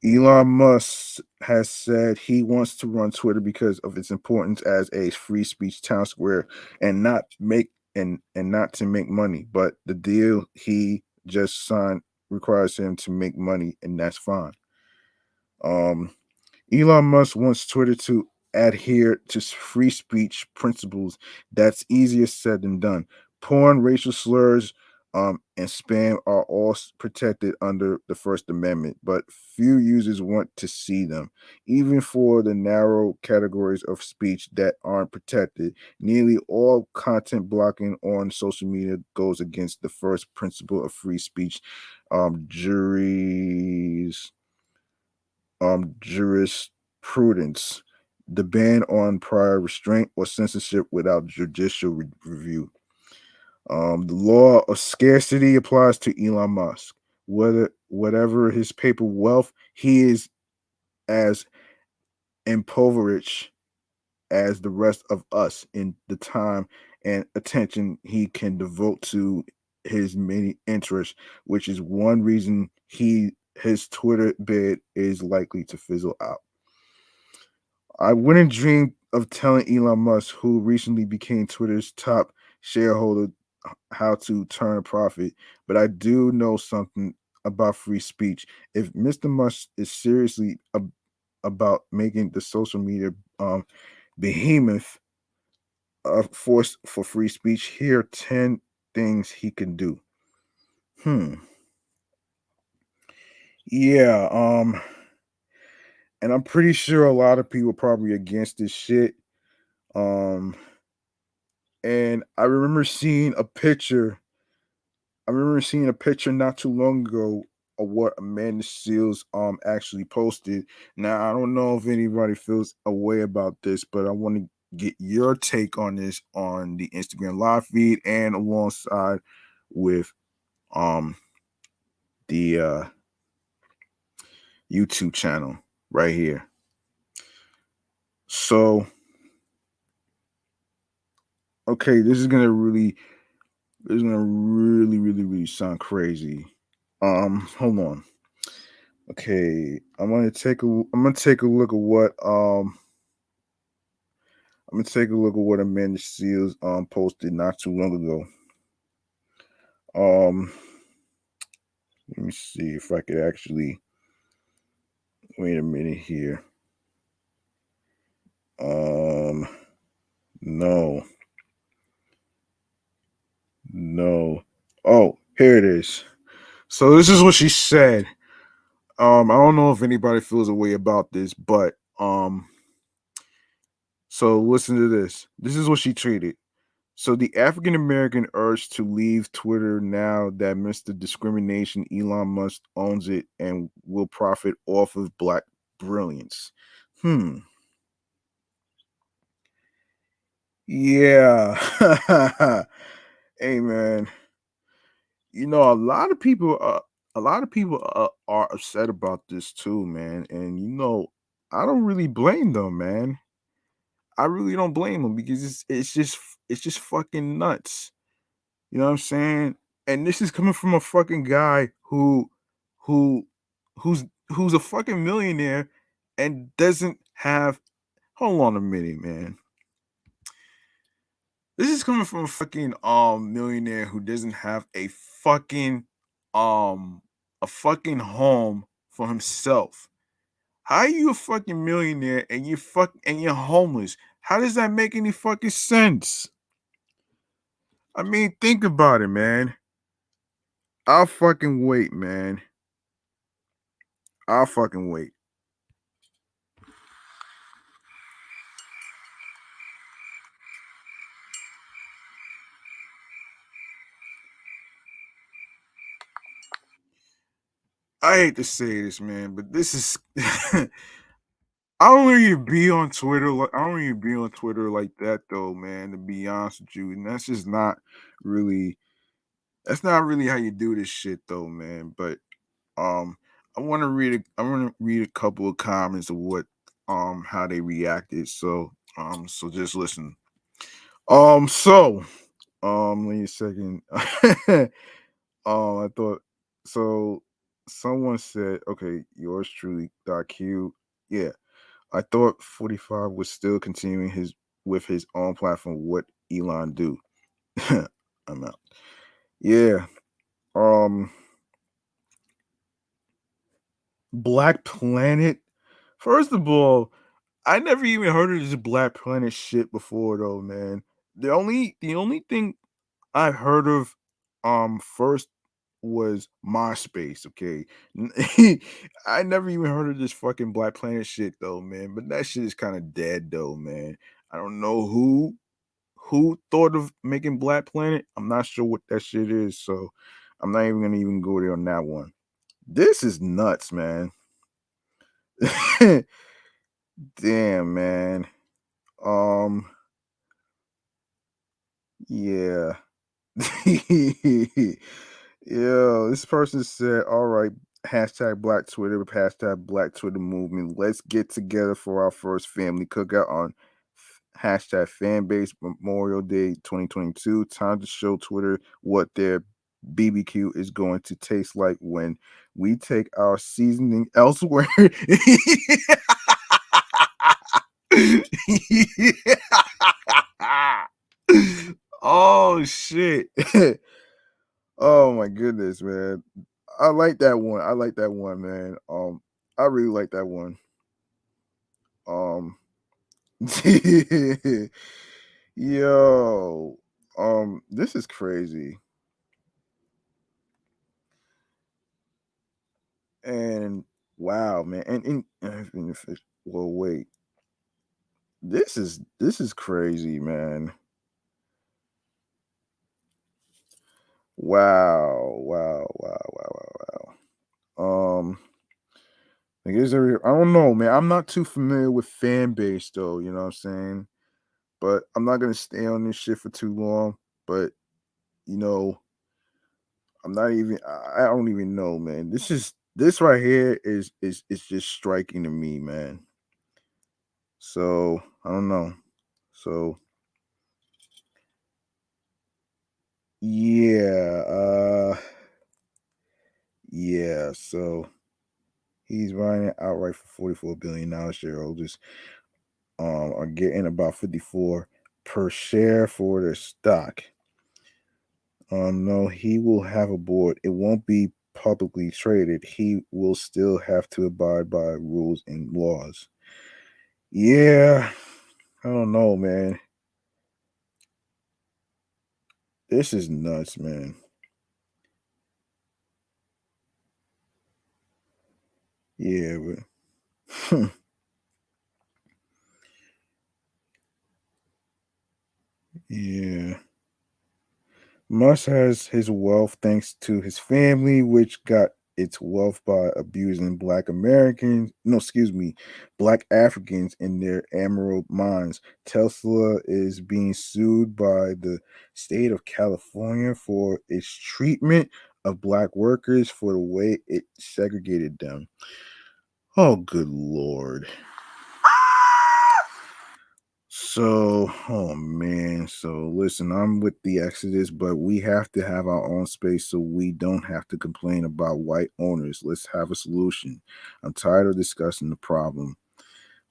Elon Musk has said he wants to run Twitter because of its importance as a free speech town square and not to make money. But the deal he just signed requires him to make money, and that's fine. Um, Elon Musk wants Twitter to adhere to free speech principles. That's easier said than done. Porn, racial slurs, and spam are all protected under the First Amendment, but few users want to see them. Even for the narrow categories of speech that aren't protected, nearly all content blocking on social media goes against the first principle of free speech. Juries jurisprudence, the ban on prior restraint or censorship without judicial review. The law of scarcity applies to Elon Musk. Whatever his paper wealth, he is as impoverished as the rest of us in the time and attention he can devote to his many interests, which is one reason his Twitter bid is likely to fizzle out. I wouldn't dream of telling Elon Musk, who recently became Twitter's top shareholder, how to turn a profit, but I do know something about free speech. If Mr. Musk is seriously about making the social media behemoth a force for free speech, here are 10 things he can do. Hmm. Yeah. And I'm pretty sure a lot of people probably against this shit. Um, and I remember seeing a picture not too long ago of what Amanda Seals actually posted. Now I don't know if anybody feels a way about this, but I want to get your take on this on the Instagram live feed and alongside with um the YouTube channel right here. So okay, this is gonna really sound crazy. Hold on. Okay, I'm gonna take a look at what Amanda Seals posted not too long ago. Um, let me see if I could actually wait a minute here. Um, no, no. Oh, here it is. So this is what she said. I don't know if anybody feels a way about this, but so listen to this. This is what she tweeted. So the African American urge to leave Twitter now that Mr. Discrimination Elon Musk owns it and will profit off of black brilliance. Hmm. Yeah. Hey man, a lot of people are upset about this too, man. And I don't really blame them, man. I really don't blame them because it's just fucking nuts. You know what I'm saying? And this is coming from a fucking guy who who's a fucking millionaire and doesn't have hold on a minute, man. This is coming from a fucking millionaire who doesn't have um a fucking home for himself. How are you a fucking millionaire and you're homeless? How does that make any fucking sense? I mean, think about it, man. I'll fucking wait, man. I'll fucking wait. I hate to say this, man, but this is I don't really be on Twitter. I don't really be on Twitter like that, though, man. To be honest with you, and that's just not really. That's not really how you do this shit, though, man. But um, I want to read. I want to read a couple of comments of what how they reacted. So just listen. So Let me a second. I thought so. Someone said, "Okay, yours truly, Doc Q." Yeah, I thought 45 was still continuing his with his own platform. What Elon do? I'm out. Yeah. Um. Black Planet. First of all, I never even heard of this Black Planet shit before, though, man. The only thing I heard of first was MySpace, okay? I never even heard of this fucking Black Planet shit though, man. But that shit is kind of dead though, man. I don't know who thought of making Black Planet. I'm not sure what that shit is, so I'm not even gonna even go there on that one. This is nuts, man. Damn, man. Um, yeah. Yo, this person said, all right, hashtag Black Twitter, hashtag Black Twitter movement. Let's get together for our first family cookout on hashtag Fanbase Memorial Day 2022. Time to show Twitter what their BBQ is going to taste like when we take our seasoning elsewhere. Oh shit. Oh my goodness, man. I like that one. I like that one, man. I really like that one. Um Yo. This is crazy. And wow, man. Well, wait. This is crazy, man. Wow. Wow. Wow. Wow. Wow. Wow. I don't know, man. I'm not too familiar with fan base though, you know what I'm saying? But I'm not gonna stay on this shit for too long. But you know, I'm not even I don't even know, man. This right here is just striking to me, man. So I don't know. So yeah, yeah, so he's buying it outright for $44 billion. Shareholders are getting about 54 per share for their stock. No, he will have a board. It won't be publicly traded. He will still have to abide by rules and laws. Yeah. I don't know, man. This is nuts, man. Yeah, but yeah. Musk has his wealth thanks to his family, which got its wealth by abusing black Americans, no, excuse me, black Africans in their emerald mines. Tesla is being sued by the state of California for its treatment of black workers for the way it segregated them. Oh, good Lord. So, oh man. So, listen, I'm with the Exodus, but we have to have our own space so we don't have to complain about white owners. Let's have a solution. I'm tired of discussing the problem.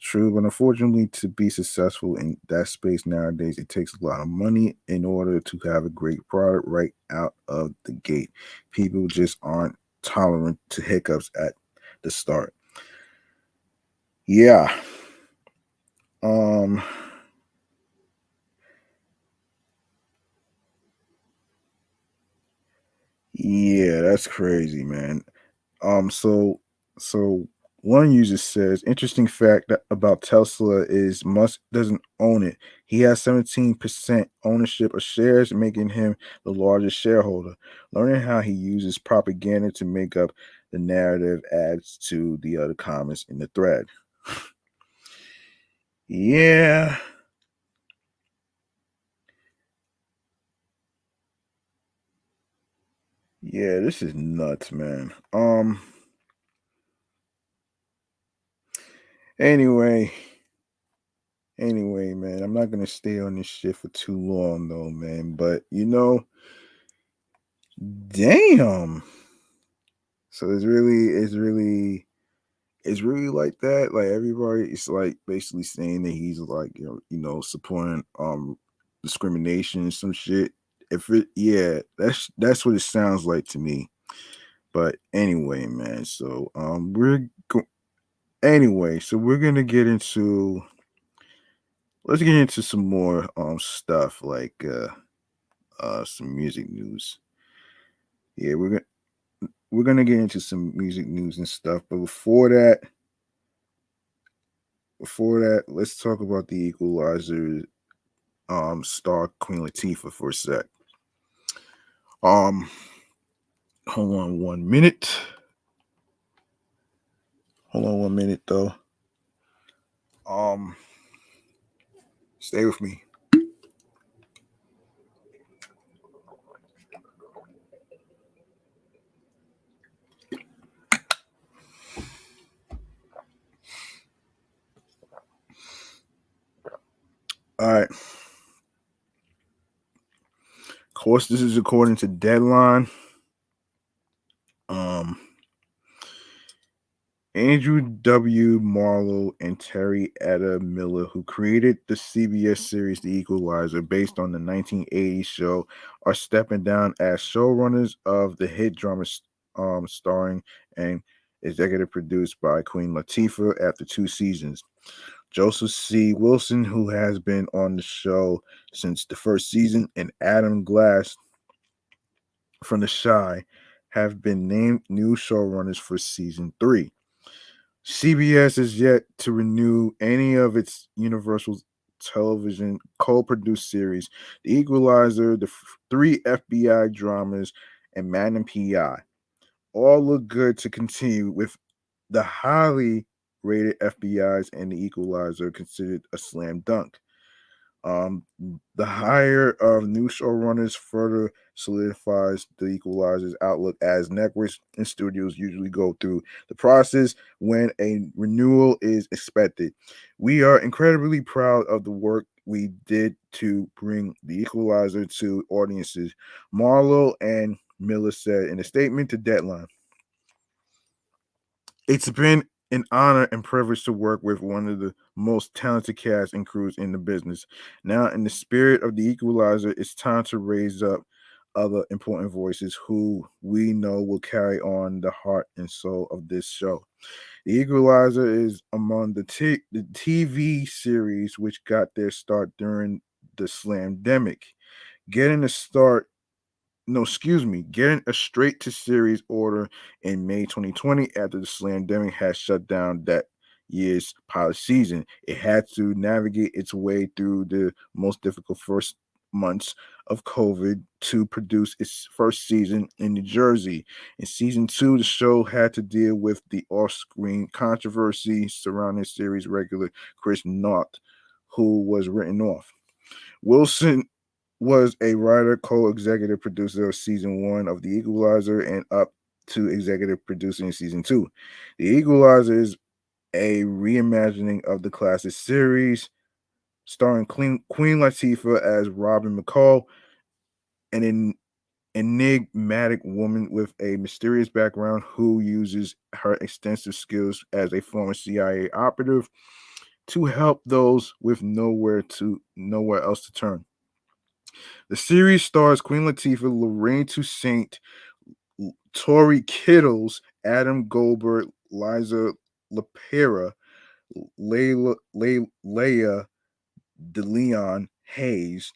True, but unfortunately, to be successful in that space nowadays, it takes a lot of money in order to have a great product right out of the gate. People just aren't tolerant to hiccups at the start. Yeah. Um, yeah, that's crazy, man. So so one user says, interesting fact about Tesla is Musk doesn't own it. He has 17% ownership of shares, making him the largest shareholder. Learning how he uses propaganda to make up the narrative adds to the other comments in the thread. Yeah, yeah, this is nuts, man. Anyway, man, I'm not gonna stay on this shit for too long though, man. But damn. So it's really like that. Like everybody is like basically saying that he's like, supporting discrimination and some shit. If it yeah, that's what it sounds like to me. But anyway, man, so so we're gonna get into let's get into some more stuff like some music news. Yeah, we're gonna get into some music news and stuff, but before that, let's talk about the Equalizer star Queen Latifah for a sec. Um, hold on 1 minute. Hold on 1 minute though. Um, stay with me. All right. Of course, this is according to Deadline. Um, Andrew W. Marlowe and Terry Etta Miller, who created the CBS series The Equalizer based on the 1980s show, are stepping down as showrunners of the hit drama starring and executive produced by Queen Latifah after 2 seasons. Joseph C. Wilson, who has been on the show since the first season, and Adam Glass from The Shy have been named new showrunners for season 3. CBS is yet to renew any of its Universal Television co-produced series, The Equalizer, the three FBI dramas, and Magnum PI. All look good to continue with the highly rated FBI's and The Equalizer considered a slam dunk. Um, the hire of new showrunners further solidifies the Equalizer's outlook as networks and studios usually go through the process when a renewal is expected. We are incredibly proud of the work we did to bring the Equalizer to audiences, Marlowe and Miller said in a statement to Deadline. It's been an honor and privilege to work with one of the most talented cast and crews in the business. Now, in the spirit of the Equalizer, it's time to raise up other important voices who we know will carry on the heart and soul of this show. The Equalizer is among the TV series which got their start during the Slamdemic. Getting a start no, excuse me, getting a straight to series order in May 2020 after the Slamdemic had shut down that year's pilot season. It had to navigate its way through the most difficult first months of COVID to produce its first season in New Jersey. In season two, the show had to deal with the off screen controversy surrounding series regular Chris Knott, who was written off. Wilson was a writer, co-executive producer of season one of The Equalizer and up to executive producer in season two. The Equalizer is a reimagining of the classic series, starring Queen Latifah as Robin McCall, an enigmatic woman with a mysterious background who uses her extensive skills as a former CIA operative to help those with nowhere else to turn. The series stars Queen Latifah, Lorraine Toussaint, Tori Kittles, Adam Goldberg, Liza Lapera, Leia DeLeon Hayes.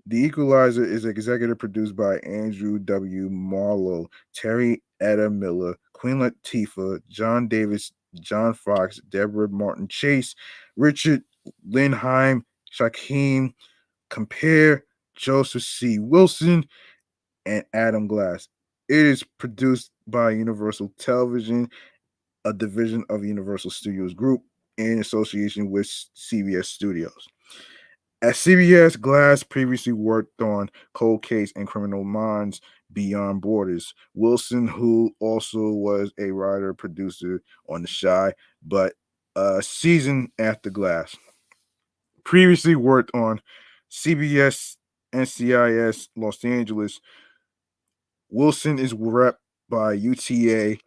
The Equalizer is executive produced by Andrew W. Marlowe, Terry Etta Miller, Queen Latifah, John Davis, John Fox, Deborah Martin Chase, Richard Lindheim, Shaquem Compare, Joseph C. Wilson, and Adam Glass. It is produced by Universal Television, a division of Universal Studios Group, in association with CBS Studios. At CBS, Glass previously worked on Cold Case and Criminal Minds Beyond Borders. Wilson, who also was a writer producer on The Shy, but a season after Glass, previously worked on CBS NCIS Los Angeles. Wilson is rep by UTA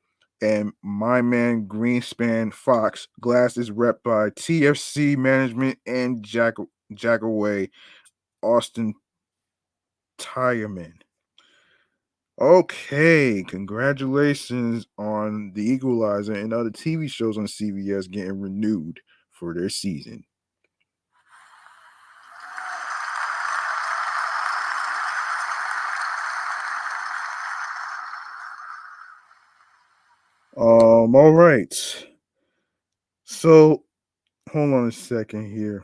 and my man Greenspan Fox. Glass is rep by TFC Management and Jackaway Austin Tireman. Okay, congratulations on The Equalizer and other TV shows on CBS getting renewed for their season. All right. So, hold on a second here.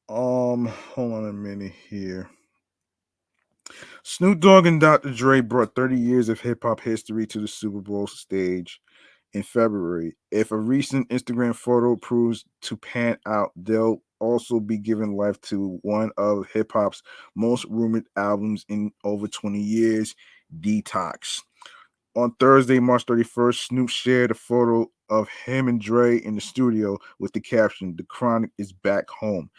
Hold on a minute here. Snoop Dogg and Dr. Dre brought 30 years of hip hop history to the Super Bowl stage in February. If a recent Instagram photo proves to pan out, they'll also be giving life to one of hip hop's most rumored albums in over 20 years, Detox. On Thursday, March 31st, Snoop shared a photo of him and Dre in the studio with the caption, "The Chronic is back home."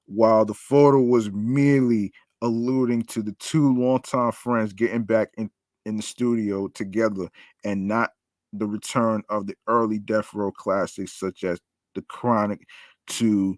While the photo was merely alluding to the two longtime friends getting back in the studio together and not the return of the early Death Row classics such as The Chronic to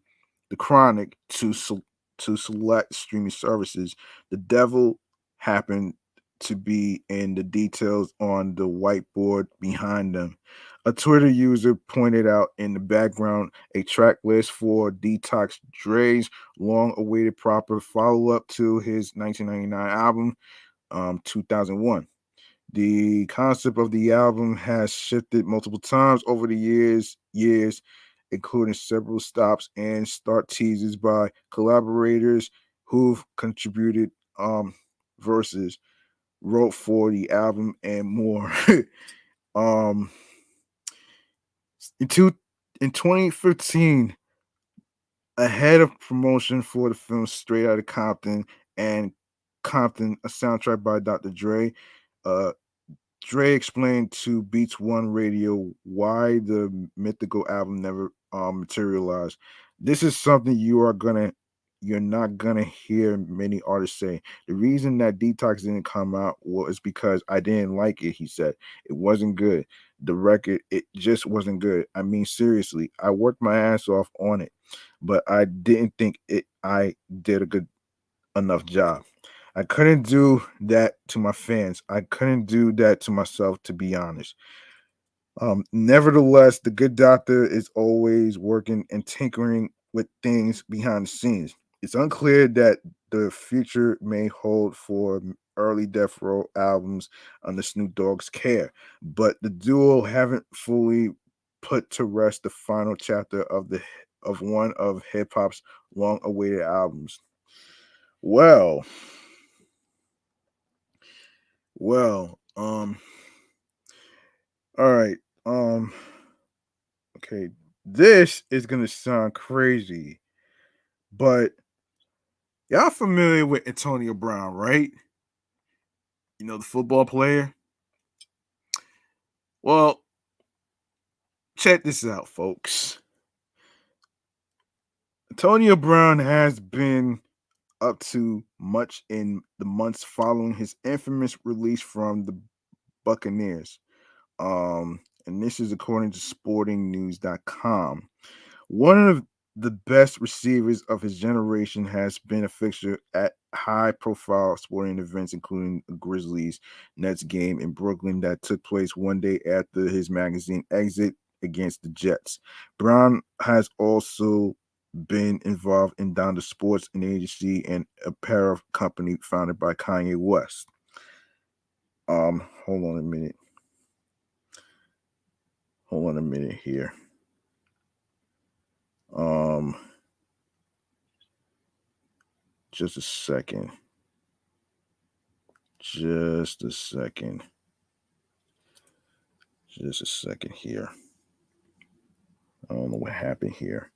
The Chronic to select streaming services. The devil happened to be in the details on the whiteboard behind them. A Twitter user pointed out in the background a track list for Detox Dre's long-awaited proper follow-up to his 1999 album, 2001. The concept of the album has shifted multiple times over the years, including several stops and start teasers by collaborators who've contributed verses, wrote for the album, and more. um, in, two, in 2015, ahead of promotion for the film Straight Outta Compton and Compton, a soundtrack by Dr. Dre, uh, Dre explained to Beats One Radio why the mythical album never materialized. This is something you're not gonna hear many artists say. The reason that Detox didn't come out was because I didn't like it. He said it wasn't good. The record, it just wasn't good. I mean, seriously, I worked my ass off on it, but I didn't think it. I did a good enough job. I couldn't do that to my fans. I couldn't do that to myself, to be honest. Nevertheless, the good doctor is always working and tinkering with things behind the scenes. It's unclear that the future may hold for early Death Row albums under Snoop Dogg's care, but the duo haven't fully put to rest the final chapter of one of hip hop's long-awaited albums. Well, well, all right, okay, this is gonna sound crazy, but y'all familiar with Antonio Brown, right? You know, the football player. Well, check this out, folks. Antonio Brown has been up to much in the months following his infamous release from the Buccaneers. And this is according to sportingnews.com. One of the best receivers of his generation has been a fixture at high profile sporting events, including the Grizzlies Nets game in Brooklyn that took place one day after his magazine exit against the Jets. Brown has also been involved in Donda Sports, an agency and apparel company founded by Kanye West. Hold on a minute. Hold on a minute here. Um, just a second. Just a second. Just a second here. I don't know what happened here.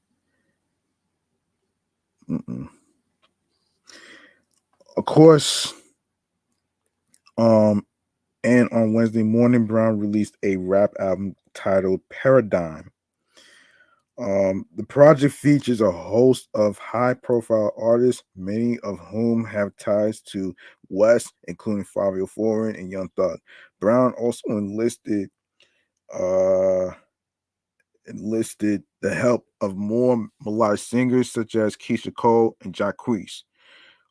Mm-mm. Of course, um, and on Wednesday morning, Brown released a rap album titled Paradigm. The project features a host of high profile artists, many of whom have ties to West, including Fabio Foreign and Young Thug. Brown also uh, enlisted the help of more melodic singers such as Keisha Cole and Jacquees,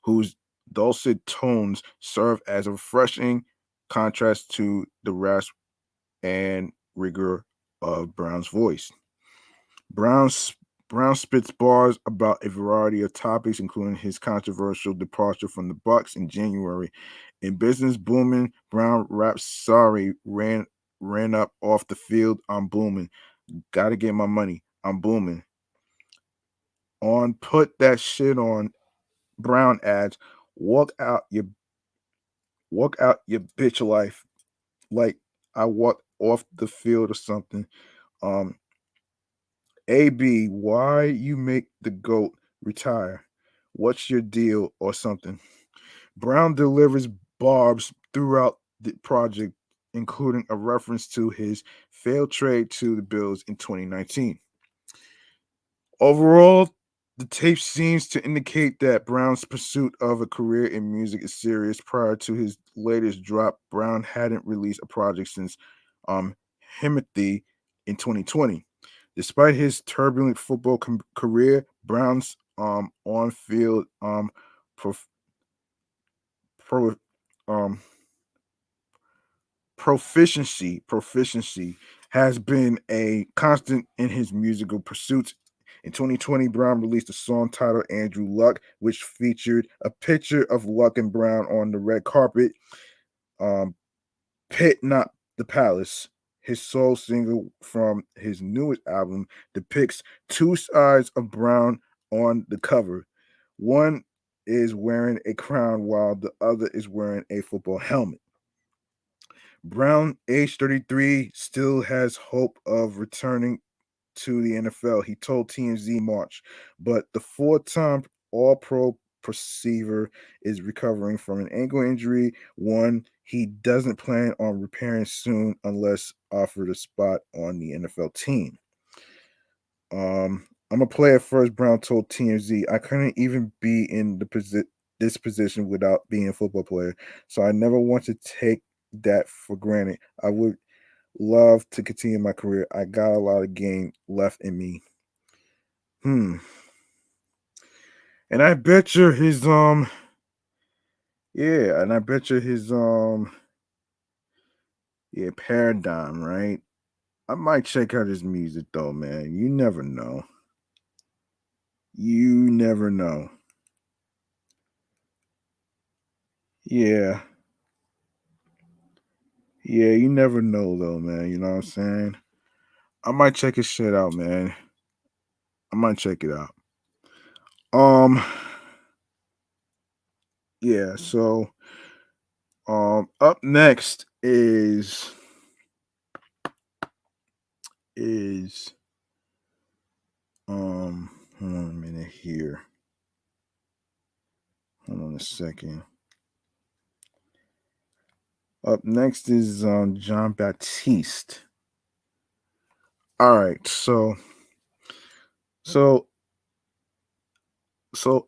whose dulcet tones serve as a refreshing contrast to the rasp and rigor of Brown's voice. Brown's Brown spits bars about a variety of topics, including his controversial departure from the Bucks in January. In business booming, Brown raps sorry ran up off the field. I'm booming. Gotta get my money. I'm booming. On put that shit on. Brown adds, walk out your bitch life like I walked off the field or something. Um, AB, why you make the GOAT retire? What's your deal or something? Brown delivers barbs throughout the project, including a reference to his failed trade to the Bills in 2019. Overall, the tape seems to indicate that Brown's pursuit of a career in music is serious. Prior to his latest drop, Brown hadn't released a project since Himothy in 2020. Despite his turbulent football career, Brown's on-field prof- pro- um, proficiency has been a constant in his musical pursuits. In 2020, Brown released a song titled Andrew Luck, which featured a picture of Luck and Brown on the red carpet. Um, Pit Not the Palace, his sole single from his newest album, depicts two sides of Brown on the cover. One is wearing a crown while the other is wearing a football helmet. Brown, age 33, still has hope of returning to the NFL. He told TMZ March, but the four-time All-Pro receiver is recovering from an ankle injury, one he doesn't plan on repairing soon unless offered a spot on the NFL team. I'm a player first, Brown told TMZ. I couldn't even be in this position without being a football player, so I never want to take that for granted. I would love to continue my career. I got a lot of game left in me. Hmm. And I bet you his yeah, and I bet you his yeah, paradigm, right? I might check out his music though, man. You never know. You never know. Yeah. Yeah, you never know though, man. You know what I'm saying? I might check his shit out, man. I might check it out. Um yeah, so up next is hold on a minute here. Hold on a second. Up next is John Baptiste. All right, so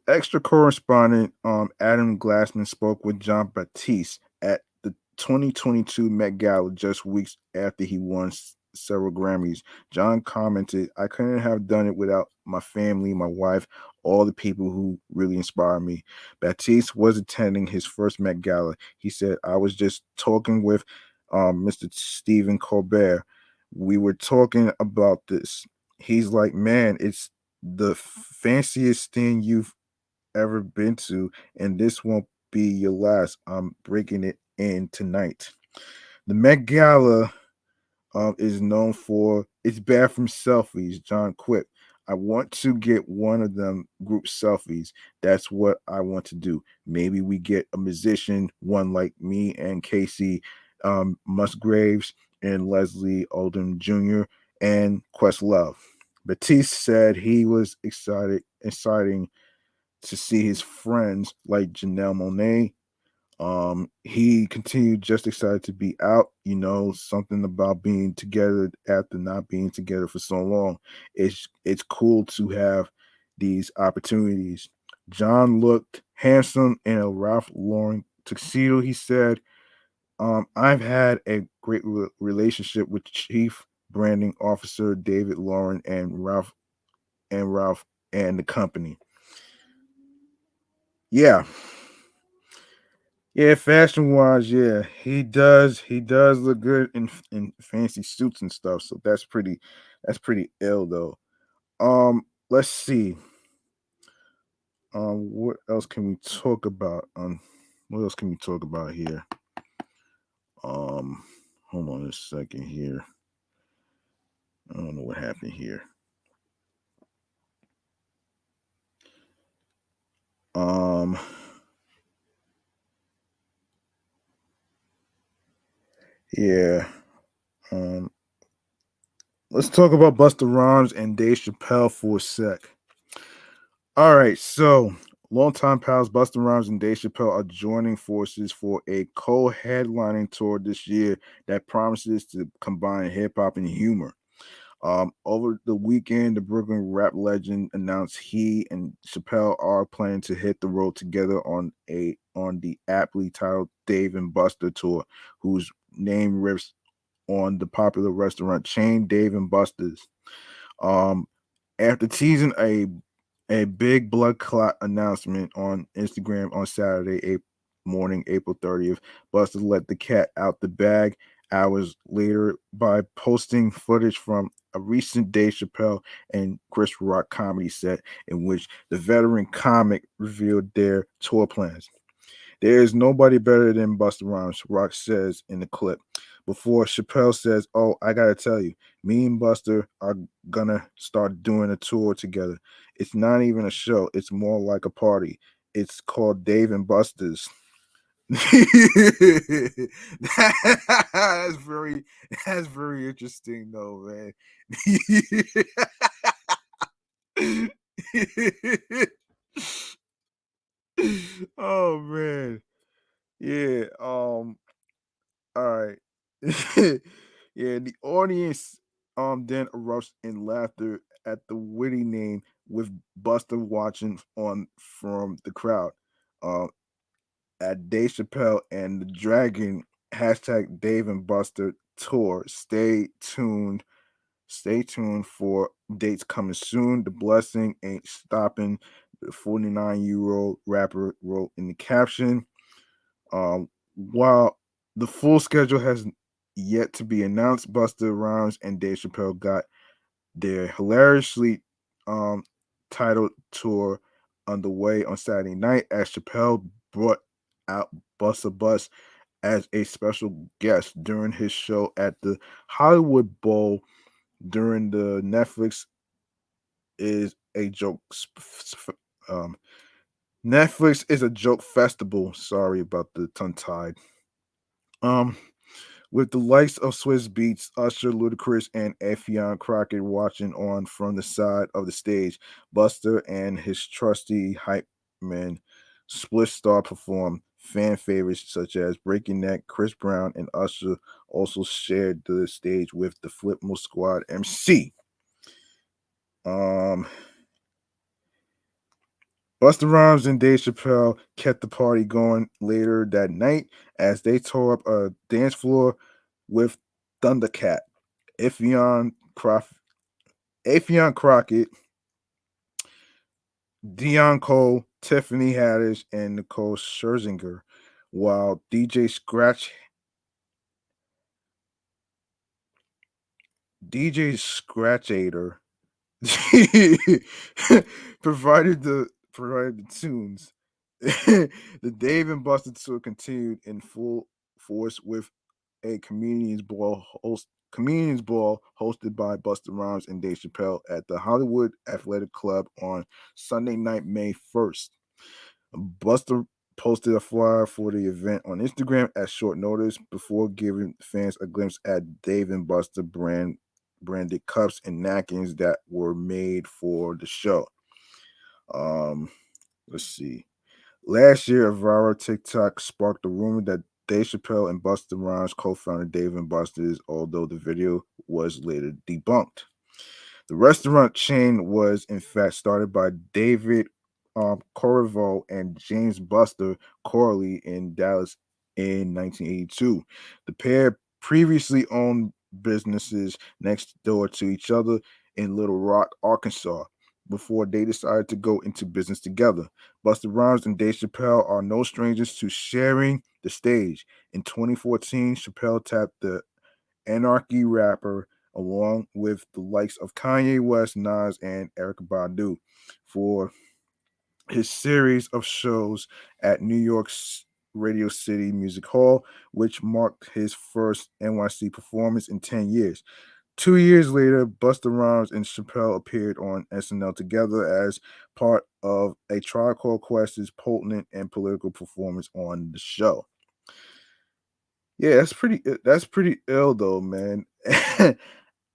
extra correspondent Adam Glassman spoke with John Baptiste at the 2022 Met Gala just weeks after he won several Grammys. John commented, "I couldn't have done it without my family, my wife, all the people who really inspire me." Baptiste was attending his first Met Gala. He said, "I was just talking with Mr. Stephen Colbert. We were talking about this. He's like, man, it's the fanciest thing you've ever been to, and this won't be your last. I'm breaking it in tonight." The Met Gala is known for its bathroom selfies. John quipped, "I want to get one of them group selfies. That's what I want to do. Maybe we get a musician, one like me and Casey Musgraves and Leslie Oldham Jr. and Questlove." Batiste said he was exciting to see his friends like Janelle Monae. He continued, "Just excited to be out, something about being together after not being together for so long. It's cool to have these opportunities." John looked handsome in a Ralph Lauren tuxedo. He said, "I've had a great relationship with Chief Branding Officer David Lauren and Ralph and the company." Yeah. Yeah, fashion wise, yeah, he does look good in fancy suits and stuff. So that's pretty ill though. Let's see. What else can we talk about? What else can we talk about here? Um, hold on a second here. I don't know what happened here. Um, yeah. Um, let's talk about Busta Rhymes and Dave Chappelle for a sec. All right, so longtime pals Busta Rhymes and Dave Chappelle are joining forces for a co-headlining tour this year that promises to combine hip hop and humor. Over the weekend, the Brooklyn rap legend announced he and Chappelle are planning to hit the road together on the aptly titled Dave and Buster tour, whose name riffs on the popular restaurant chain Dave and Buster's. Um, After teasing a big blood clot announcement on Instagram on Saturday morning, April 30th, Buster let the cat out the bag hours later by posting footage from a recent Dave Chappelle and Chris Rock comedy set in which the veteran comic revealed their tour plans. "There is nobody better than Busta Rhymes," Rock says in the clip. Before Chappelle says, "Oh, I gotta tell you, me and Buster are gonna start doing a tour together. It's not even a show, it's more like a party. It's called Dave and Buster's." that's very that's very interesting though, man. Oh man. Yeah. All right. Yeah, the audience then erupts in laughter at the witty name, with Buster watching on from the crowd. Uh, at Dave Chappelle and the Dragon hashtag Dave and Buster tour. Stay tuned. Stay tuned for dates coming soon. The blessing ain't stopping. The 49-year-old rapper wrote in the caption, while the full schedule has yet to be announced, Busta Rhymes and Dave Chappelle got their hilariously um, titled tour underway on Saturday night as Chappelle brought out Busta Bus as a special guest during his show at the Hollywood Bowl during the Netflix is a joke. Um, Netflix is a joke festival. Sorry about the tongue tied. Um, with the likes of Swiss Beats, Usher, Ludacris, and Effion Crockett watching on from the side of the stage, Buster and his trusty hype men split star performed. Fan favorites such as Breaking Neck, Chris Brown, and Usher also shared the stage with the Flipmo Squad MC. Um, Busta Rhymes and Dave Chappelle kept the party going later that night as they tore up a dance floor with Thundercat, Effion, Effion Crockett, Dion Cole, Tiffany Haddish, and Nicole Scherzinger, while DJ Scratchator provided the tunes. The Dave and Buster tour continued in full force with a comedians ball hosted by Busta Rhymes and Dave Chappelle at the Hollywood Athletic Club on Sunday night, May 1st. Busta posted a flyer for the event on Instagram at short notice before giving fans a glimpse at Dave and Busta branded cups and napkins that were made for the show. Um, let's see. Last year, a viral TikTok sparked the rumor that Dave Chappelle and Busta Rhymes co-founded Dave and Buster's, although the video was later debunked. The restaurant chain was, in fact, started by David Corriveau and James Buster Corley in Dallas in 1982. The pair previously owned businesses next door to each other in Little Rock, Arkansas, before they decided to go into business together. Busta Rhymes and Dave Chappelle are no strangers to sharing the stage. In 2014, Chappelle tapped the Anarchy rapper along with the likes of Kanye West, Nas, and Erica Badu for his series of shows at New York's Radio City Music Hall, which marked his first NYC performance in 10 years. 2 years later, Busta Rhymes and Chappelle appeared on SNL together as part of a Tribe Called Quest's potent and political performance on the show. Yeah, that's pretty ill though, man. I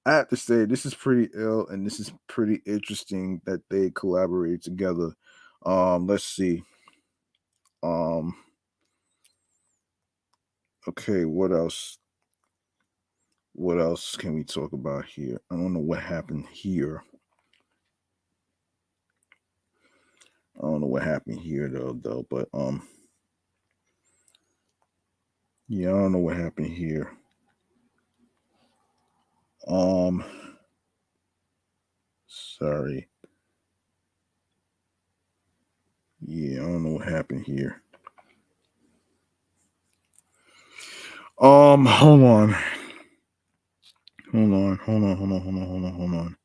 have to say this is pretty ill and this is pretty interesting that they collaborate together. Let's see. Um, okay, what else? What else can we talk about here? I don't know what happened here. I don't know what happened here though, but yeah, I don't know what happened here. Um, sorry. Yeah, I don't know what happened here. Hold on. Hold on.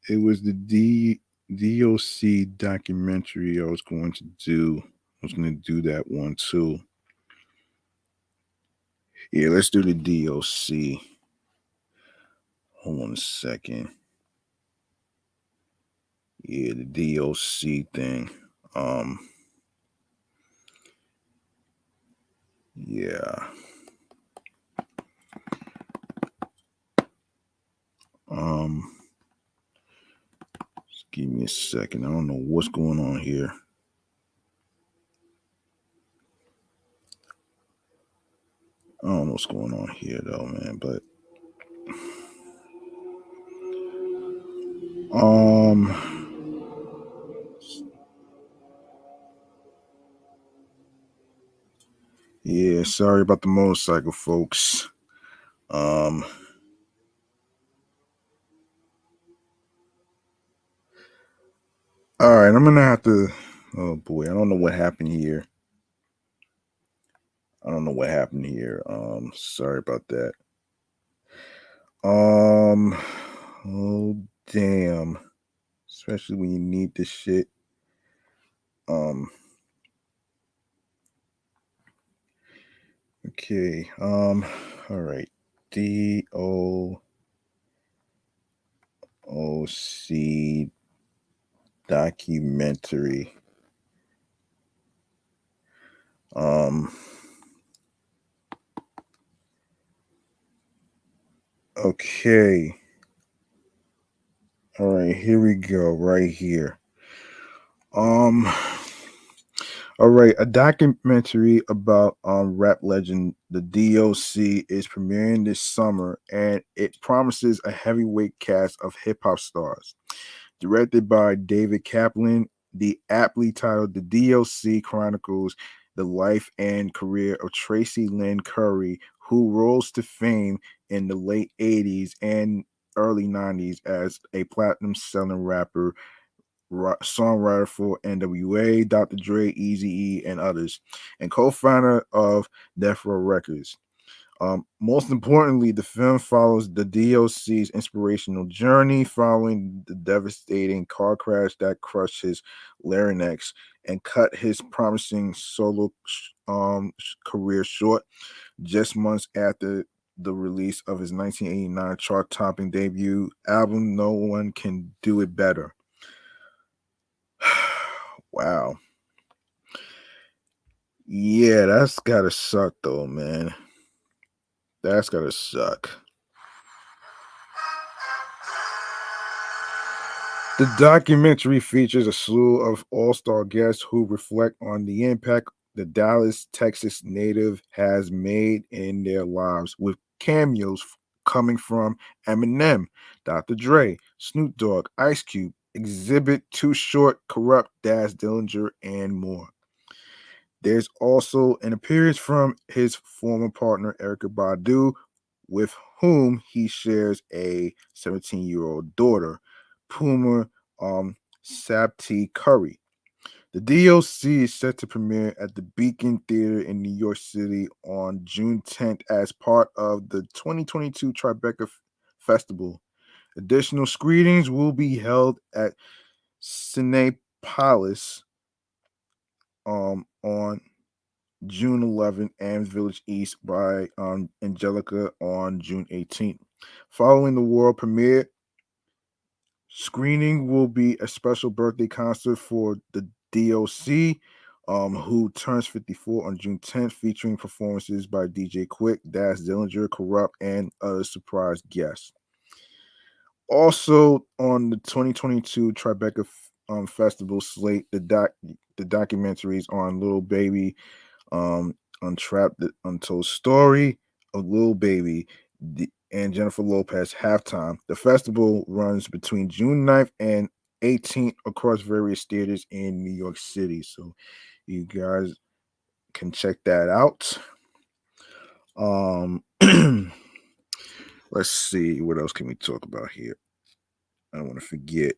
It was the DOC documentary I was going to do. I was going to do that one too. Yeah, let's do the DOC. Hold on a second. Yeah, the DOC thing. Um, yeah. Um, just give me a second. I don't know what's going on here. I don't know what's going on here though, man. But um, yeah. Sorry about the motorcycle, folks. Um, All right, I'm gonna have to. Oh boy, I don't know what happened here. I don't know what happened here. Sorry about that. Um, oh damn. Especially when you need this shit. Um, okay. All right. DOOC documentary. Um, okay. All right, here we go, right here. Um, all right, a documentary about rap legend the DOC is premiering this summer, and it promises a heavyweight cast of hip hop stars. Directed by David Kaplan, the aptly titled The DOC chronicles the life and career of Tracy Lynn Curry, who rose to fame in the late 80s and early 90s as a platinum selling rapper, songwriter for NWA, Dr. Dre, Eazy-E, and others, and co-founder of Death Row Records. Most importantly, the film follows the DOC's inspirational journey following the devastating car crash that crushed his larynx and cut his promising solo career short just months after the release of his 1989 chart-topping debut album, No One Can Do It Better. Wow. Yeah, that's gotta suck though, man. That's gotta suck. The documentary features a slew of all-star guests who reflect on the impact the Dallas, Texas native has made in their lives, with cameos coming from Eminem, Dr. Dre, Snoop Dogg, Ice Cube, Exhibit, Too Short, Corrupt, Daz Dillinger, and more. There's also an appearance from his former partner, Erica Badu, with whom he shares a 17-year-old daughter, Puma Sabti Curry. The DOC is set to premiere at the Beacon Theater in New York City on June 10th as part of the 2022 Tribeca Festival. Additional screenings will be held at Cinepolis on June 11th, and Village East by Angelica on June 18th. Following the world premiere, screening will be a special birthday concert for the DOC, who turns 54 on June 10th, featuring performances by DJ Quick, Daz Dillinger, Corrupt, and other surprise guests. Also on the 2022 Tribeca Festival slate, the documentaries on Little Baby, Untrapped, the Untold Story of Lil Baby, and Jennifer Lopez Halftime. The festival runs between June 9th and 18th across various theaters in New York City. So you guys can check that out. Um let's see, what else can we talk about here? I don't want to forget.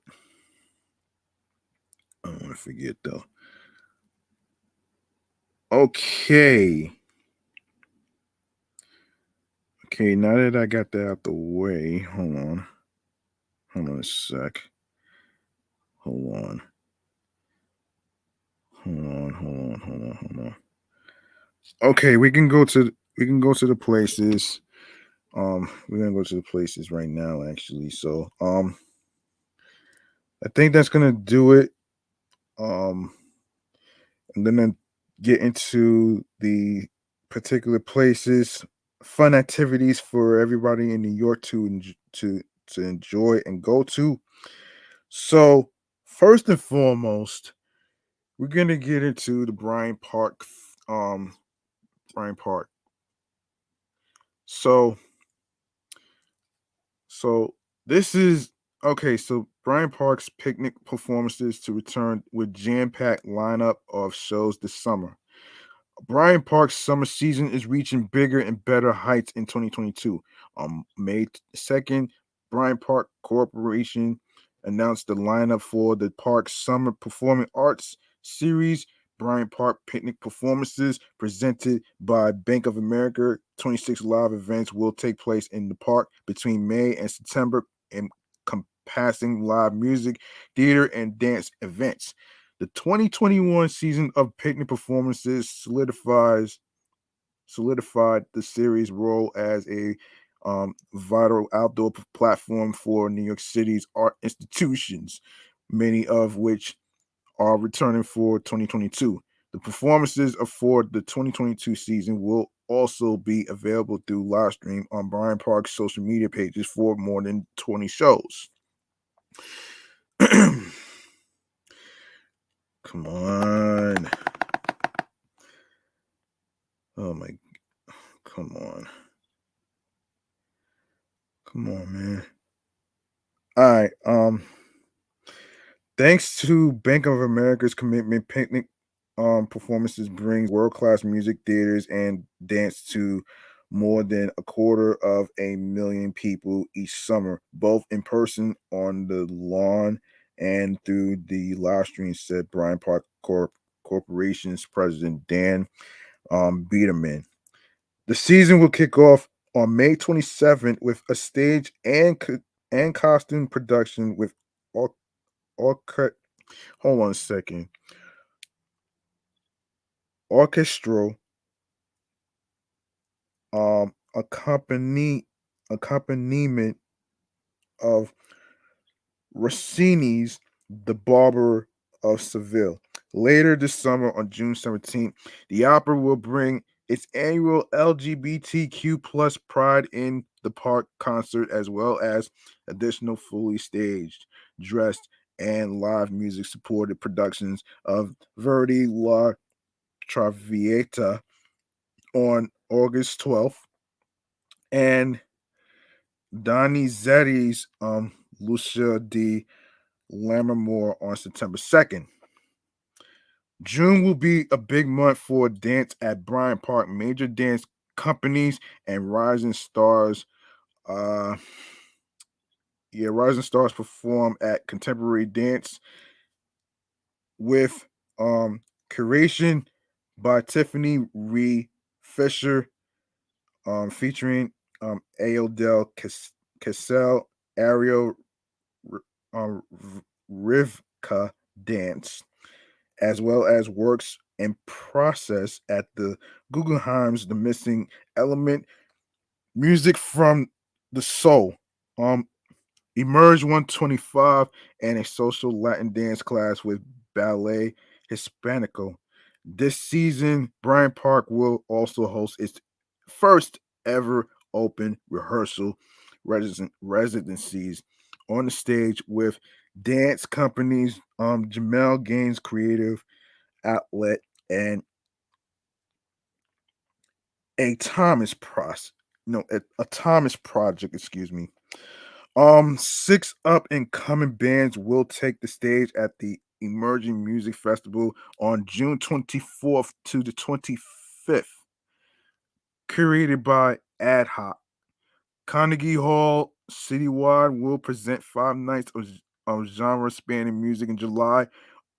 I don't want to forget though. Okay. Okay, now that I got that out the way, hold on. Hold on a sec. Hold on. Hold on. Okay, we can go to the places. We're gonna go to the places right now, actually. So, I think that's gonna do it. Um, I'm gonna get into the particular places, fun activities for everybody in New York to enjoy and go to. So, first and foremost, we're gonna get into the um, Bryant Park. So, so this is okay. So Bryant Park's picnic performances to return with jam-packed lineup of shows this summer. Bryant Park's summer season is reaching bigger and better heights in 2022. On May 2nd, Bryant Park Corporation announced the lineup for the park's summer performing arts series. Bryant Park Picnic performances presented by Bank of America. 26 live events will take place in the park between May and September, encompassing live music, theater, and dance events. The 2021 season of picnic performances solidified the series' role as a vital outdoor platform for New York City's art institutions, many of which are returning for 2022. The performances for the 2022 season will also be available through live stream on Bryant Park's social media pages for more than 20 shows. Come on. Oh my, come on. Come on, man. All right. Thanks to Bank of America's commitment, picnic performances brings world-class music, theaters, and dance to more than a quarter of a million people each summer, both in person on the lawn and through the live stream, said Bryant Park Corporation's president Dan Biederman. The season will kick off on May 27th with a stage and costume production with all hold on a second. Orchestral accompaniment of Rossini's The Barber of Seville. Later this summer on June 17th, the opera will bring its annual LGBTQ plus Pride in the Park concert, as well as additional fully staged, dressed, and live music supported productions of Verdi La Traviata on August 12th and Donizetti's Lucia di Lammermoor on September 2nd. June will be a big month for dance at Bryant Park. Major dance companies and rising stars rising stars perform at contemporary dance with curation by Tiffany Ree Fisher, featuring Aodell Cassell, Ariel Rivka Dance, as well as works in process at the Guggenheim's The Missing Element, music from the soul. Emerge 125 and a social Latin dance class with Ballet Hispanico. This season, Bryant Park will also host its first ever open rehearsal residencies on the stage with dance companies Jamel Gaines Creative Outlet and a Thomas Pros no a Thomas Project, excuse me. Six up and coming bands will take the stage at the Emerging Music Festival on June 24th to the 25th, curated by Ad Hoc. Carnegie Hall Citywide will present 5 nights of genre spanning music in July,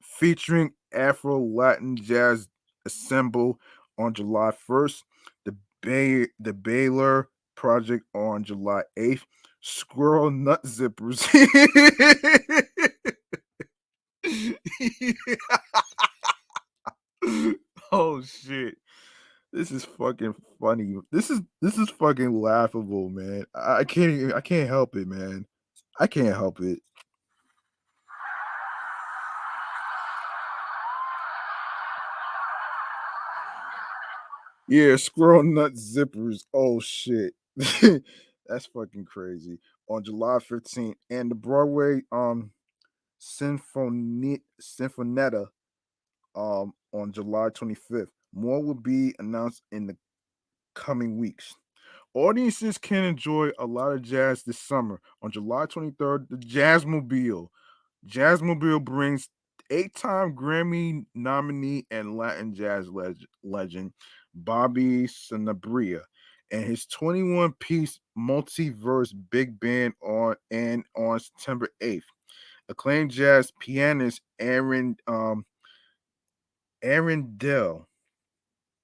featuring Afro Latin Jazz Assemble on July 1st, the Baylor Project on July 8th, Squirrel Nut Zippers. Oh shit. This is fucking funny. This is fucking laughable, man. I can't help it, man. I can't help it. Yeah, squirrel nut zippers. Oh shit. That's fucking crazy. On July 15th. And the Broadway Sinfonetta on July 25th. More will be announced in the coming weeks. Audiences can enjoy a lot of jazz this summer. On July 23rd, the Jazzmobile. Jazzmobile brings 8-time Grammy nominee and Latin jazz legend Bobby Sanabria and his 21-piece multiverse big band on September 8th. Acclaimed jazz pianist Aaron Dell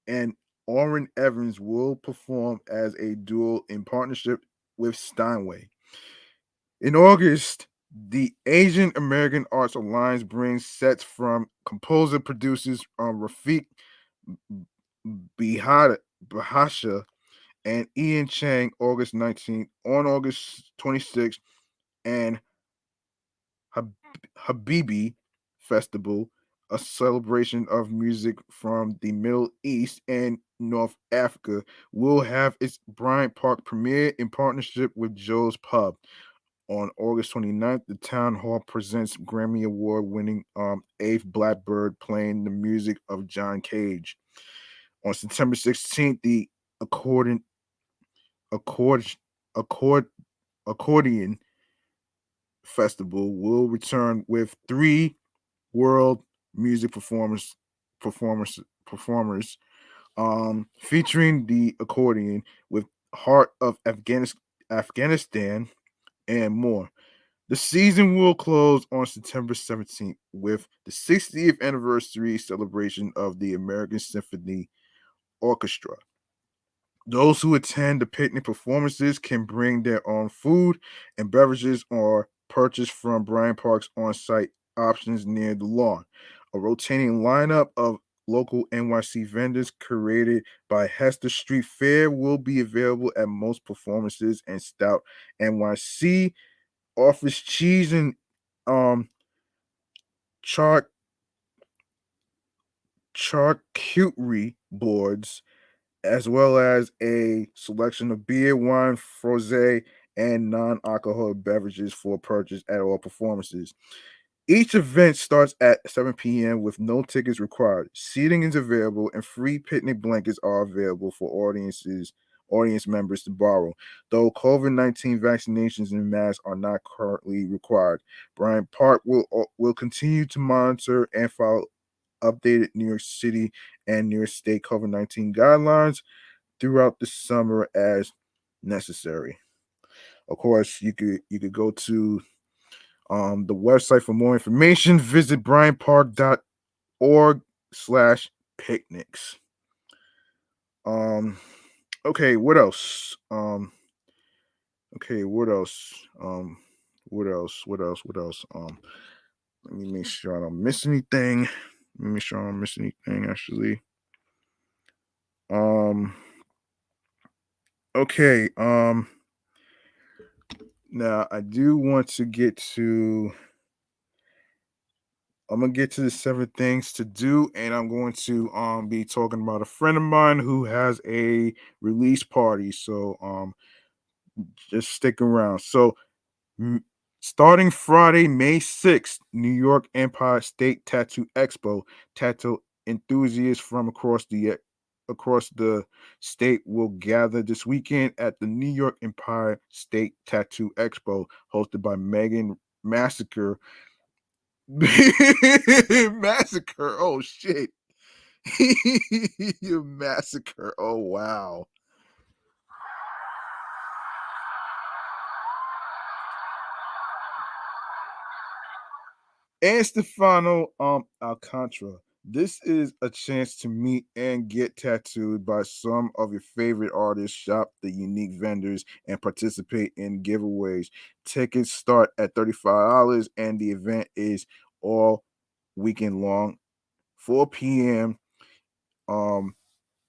and Orrin Evans will perform as a duo in partnership with Steinway. In August, the Asian American Arts Alliance brings sets from composer producers Rafiq Bihada, Bahasha and Ian Chang August 19th. On August 26th, and Hab- Habibi Festival, a celebration of music from the Middle East and North Africa, will have its Bryant Park premiere in partnership with Joe's Pub. On August 29th, the Town Hall presents Grammy Award winning Eighth Blackbird playing the music of John Cage. On September 16th, the accordion, accord, accord, accordion festival will return with three world music performers featuring the accordion with Heart of Afghanistan and more. The season will close on September 17th with the 60th anniversary celebration of the American Symphony Orchestra. Those who attend the picnic performances can bring their own food and beverages or purchase from Bryant Park's on site options near the lawn. A rotating lineup of local NYC vendors curated by Hester Street Fair will be available at most performances, and Stout NYC offers cheese and um char- charcuterie boards as well as a selection of beer, wine, frosé, and non-alcoholic beverages for purchase at all performances. Each event starts at 7 p.m. with no tickets required. Seating is available, and free picnic blankets are available for audience members to borrow. Though COVID-19 vaccinations and masks are not currently required, Bryant Park will continue to monitor and follow updated New York City and New York State COVID-19 guidelines throughout the summer as necessary. Of course, you could go to the website for more information. Visit bryantpark.org/picnics. Um, okay, what else? Okay, what else? What else? What else? What else? Let me make sure I don't miss anything. Let me make sure I don't miss anything. Actually, um, okay. Now I do want to get to. I'm gonna get to the 7 things to do, and I'm going to be talking about a friend of mine who has a release party. So just stick around. So m- starting Friday, May 6th, New York Empire State Tattoo Expo, tattoo enthusiasts from across the state will gather this weekend at the New York Empire State Tattoo Expo, hosted by Megan Massacre. Massacre. Oh shit. You massacre. Oh wow. And Stefano Alcantara. This is a chance to meet and get tattooed by some of your favorite artists, shop the unique vendors, and participate in giveaways. Tickets start at $35, and the event is all weekend long, 4 p.m. Um,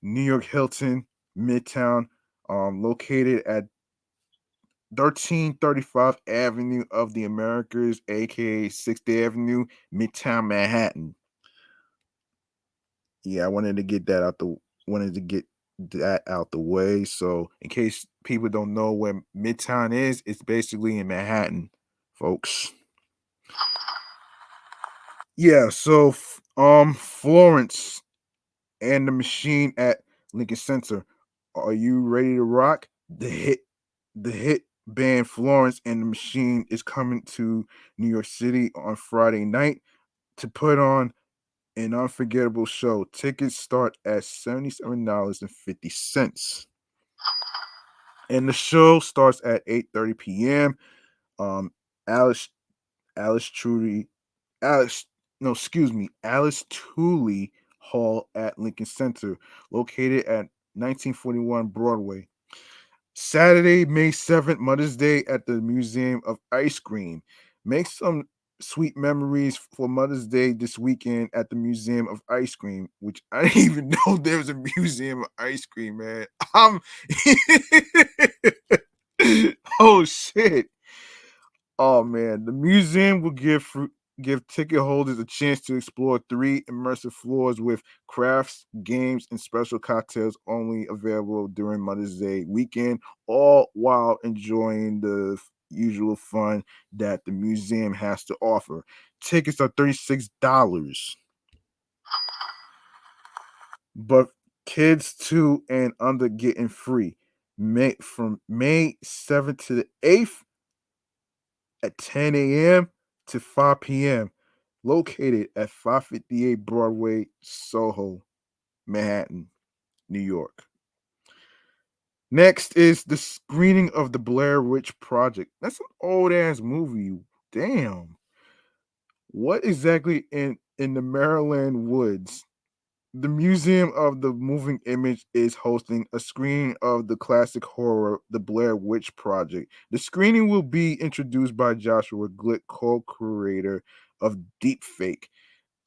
New York Hilton, Midtown, located at 1335 Avenue of the Americas, aka 6th Avenue, Midtown Manhattan. Yeah, I wanted to get that out the way. So in case people don't know where Midtown is, it's basically in Manhattan, folks. Yeah, so Florence and the Machine at Lincoln Center. Are you ready to rock? The hit band Florence and the Machine is coming to New York City on Friday night to put on an unforgettable show. Tickets start at $77.50. And the show starts at 8:30 p.m. Um Alex Alice Trudy, Alice, no, excuse me, Alice Tooley Hall at Lincoln Center, located at 1941 Broadway. Saturday, May 7th, Mother's Day at the Museum of Ice Cream. Make some sweet memories for Mother's Day this weekend at the Museum of Ice Cream, which I didn't even know there was a museum of ice cream, man. I'm oh shit. Oh man, the museum will give ticket holders a chance to explore three immersive floors with crafts, games, and special cocktails only available during Mother's Day weekend, all while enjoying the usual fun that the museum has to offer. Tickets are $36, but kids 2 and under getting free. May 7th to the 8th at 10 a.m. to 5 p.m., located at 558 Broadway, Soho, Manhattan, New York. Next is the screening of the Blair Witch Project. That's an old ass movie. Damn. What exactly in the Maryland woods? The Museum of the Moving Image is hosting a screening of the classic horror, The Blair Witch Project. The screening will be introduced by Joshua Glick, co-creator of Deepfake,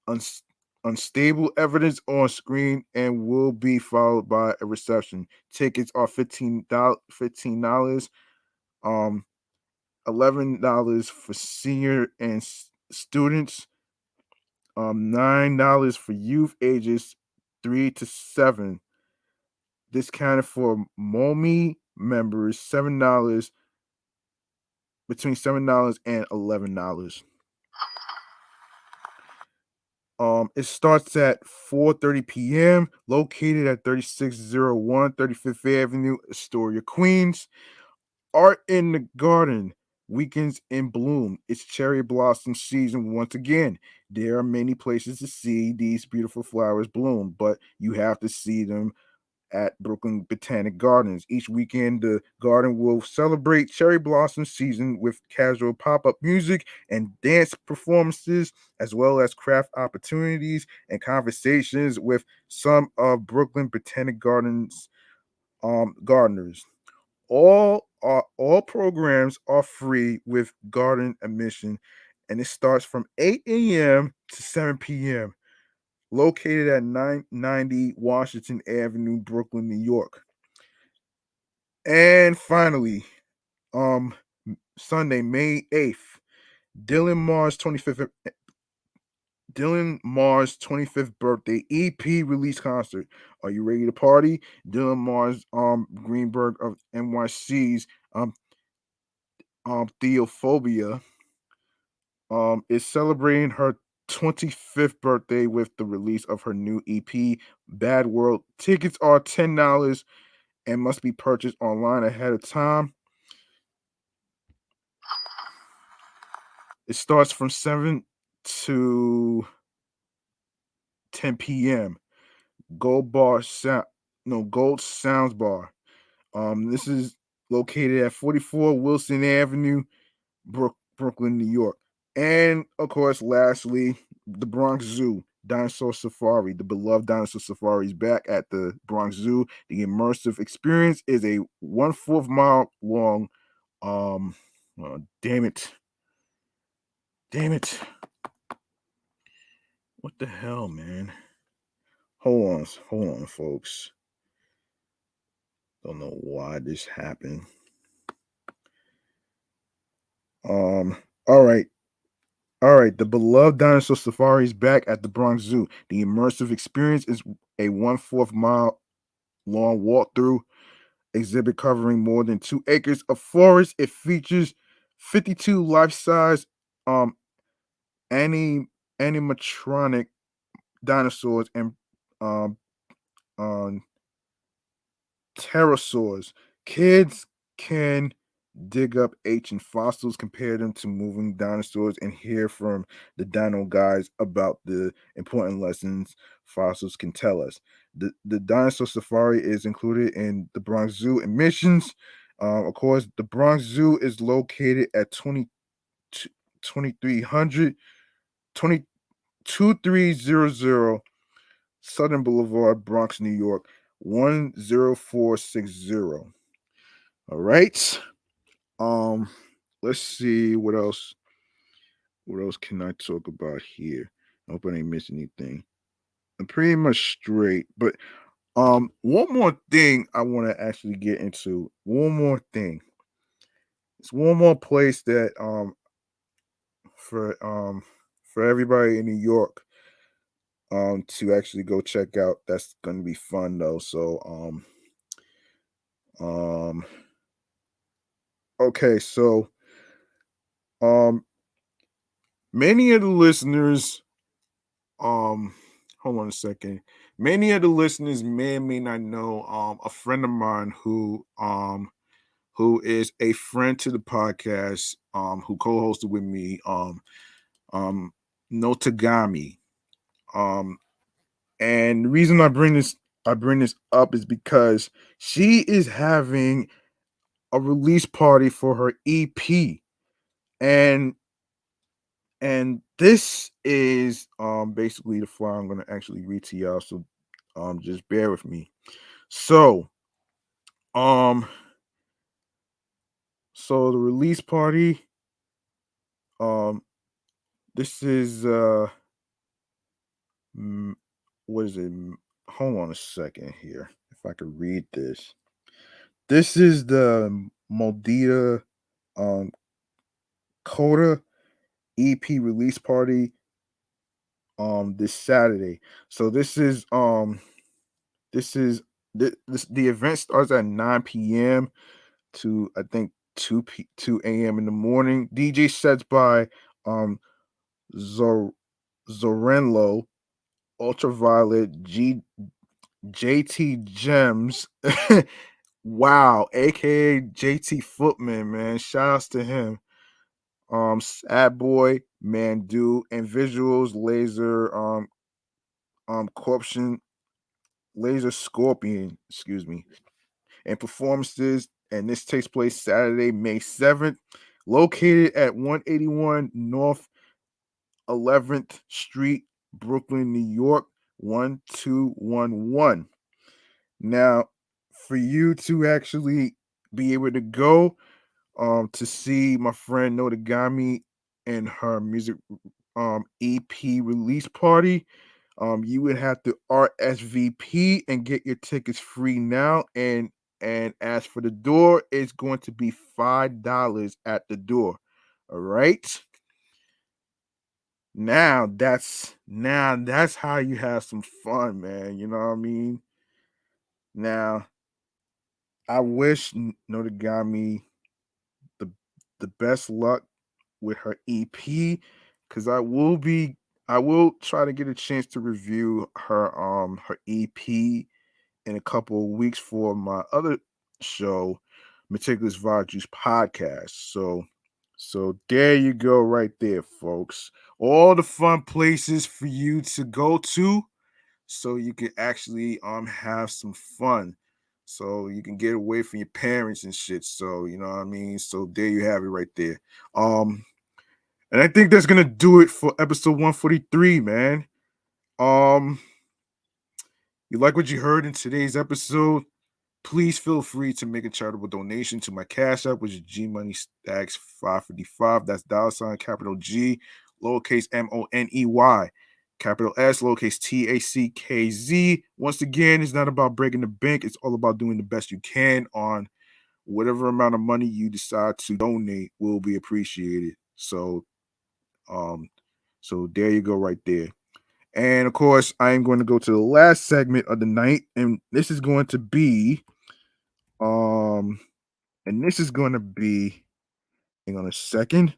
Uns- Unstable Evidence on Screen, and will be followed by a reception. Tickets are $15, um, $11 for senior and students, $9 for youth ages 3 to 7. Discounted for MOMI members, $7, between $7 and $11. It starts at 4:30 p.m. Located at 3601 35th Avenue, Astoria, Queens. Art in the Garden, Weekends in Bloom. It's cherry blossom season once again. There are many places to see these beautiful flowers bloom, but you have to see them at Brooklyn Botanic Gardens. Each weekend, the garden will celebrate cherry blossom season with casual pop up music and dance performances, as well as craft opportunities and conversations with some of Brooklyn Botanic Gardens gardeners. All programs are free with garden admission, and it starts from 8 a.m. to 7 p.m. Located at 990 Washington Avenue, Brooklyn, New York. And finally, um, Sunday, May 8th, Dylan Mars 25th Dylan Mars 25th birthday EP release concert. Are you ready to party? Dylan Mars Greenberg of NYC's Theophobia is celebrating her 25th birthday with the release of her new EP, Bad World. Tickets are $10 and must be purchased online ahead of time. It starts from 7 to 10 p.m. Gold Bar Sound, no Gold Sounds Bar. This is located at 44 Wilson Avenue, Brooklyn, New York. And of course, lastly, the Bronx Zoo Dinosaur Safari. The beloved Dinosaur Safari is back at the Bronx Zoo. The immersive experience is a 1/4 mile long. Damn it, damn it! What the hell, man? Hold on, folks. Don't know why this happened. Um, all right. All right, the beloved Dinosaur Safari is back at the Bronx Zoo. The immersive experience is a 1/4 mile long walkthrough exhibit covering more than 2 acres of forest. It features 52 life-size um anim- animatronic dinosaurs and um, um pterosaurs. Kids can dig up ancient fossils, compare them to moving dinosaurs, and hear from the dino guys about the important lessons fossils can tell us. The dinosaur safari is included in the Bronx Zoo admissions. Of course, the Bronx Zoo is located at 20 2300 2300 Southern Boulevard, Bronx, New York, 10460. All right. Um, let's see what else. What else can I talk about here? I hope I ain't miss anything. I'm pretty much straight, but one more thing I want to actually get into. One more thing. It's one more place that for um for everybody in New York to actually go check out. That's gonna be fun though. So um okay, so um many of the listeners um hold on a second. Many of the listeners may or may not know a friend of mine who is a friend to the podcast, who co-hosted with me, um, Notagami. Um, and the reason I bring this up is because she is having a release party for her EP, and this is basically the flyer I'm gonna actually read to y'all. So just bear with me. So um the release party, um this is Mm, what is it? Hold on a second here. If I could read this. This is the Moldita um Coda EP release party this Saturday. So the event starts at 9 p.m. to I think 2 a.m. in the morning. DJ sets by um Zor Zorenlo, Ultraviolet, JT Gems. Wow, aka JT Footman, man. Shout outs to him. Sad Boy, Mandu, and visuals, corruption, laser scorpion, excuse me, and performances. And this takes place Saturday, May 7th, located at 181 North 11th Street, Brooklyn, New York, 1211. Now, for you to actually be able to go to see my friend Notagami and her music EP release party, you would have to RSVP and get your tickets free now. And as for the door, it's going to be $5 at the door. All right. Now that's how you have some fun, man. You know what I mean? Now I wish Notagami the the best luck with her EP, because I will try to get a chance to review her EP in a couple of weeks for my other show, Meticulous Vibe Juice Podcast. So there you go, right there, folks. All the fun places for you to go to, so you can actually have some fun. So you can get away from your parents and shit. So you know what I mean? So there you have it right there. Um and I think that's gonna do it for episode 143, man. Um you like what you heard in today's episode? Please feel free to make a charitable donation to my Cash App, which is G Money Stacks 555. That's $ capital G, lowercase MONEY, capital S, lowercase TACKZ. Once again, it's not about breaking the bank. It's all about doing the best you can on whatever amount of money you decide to donate will be appreciated. Um, so there you go, right there. And of course, I am going to go to the last segment of the night, and this is going to be um hang on a second.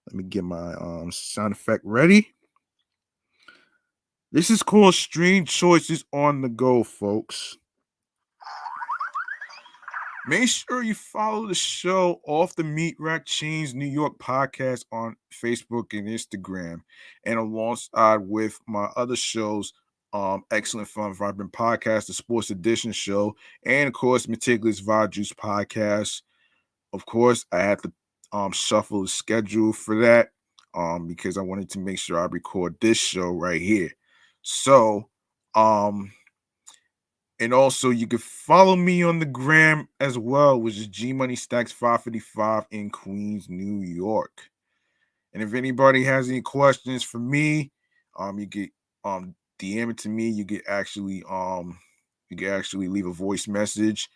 Let me get my sound effect ready. This is called Stream Choices on the Go, folks. Make sure you follow the show Off the Meat Rack Chainz New York podcast on Facebook and Instagram, and alongside with my other shows, Excellent Fun Vibrant Podcast, the Sports Edition show, and of course, Meticulous Vibe Juice Podcast. Of course, I had to shuffle the schedule for that. because I wanted to make sure I record this show right here. So, and also you can follow me on the gram as well, which is G Money Stacks 555 in Queens, New York. And if anybody has any questions for me, you get DM it to me. You can actually leave a voice message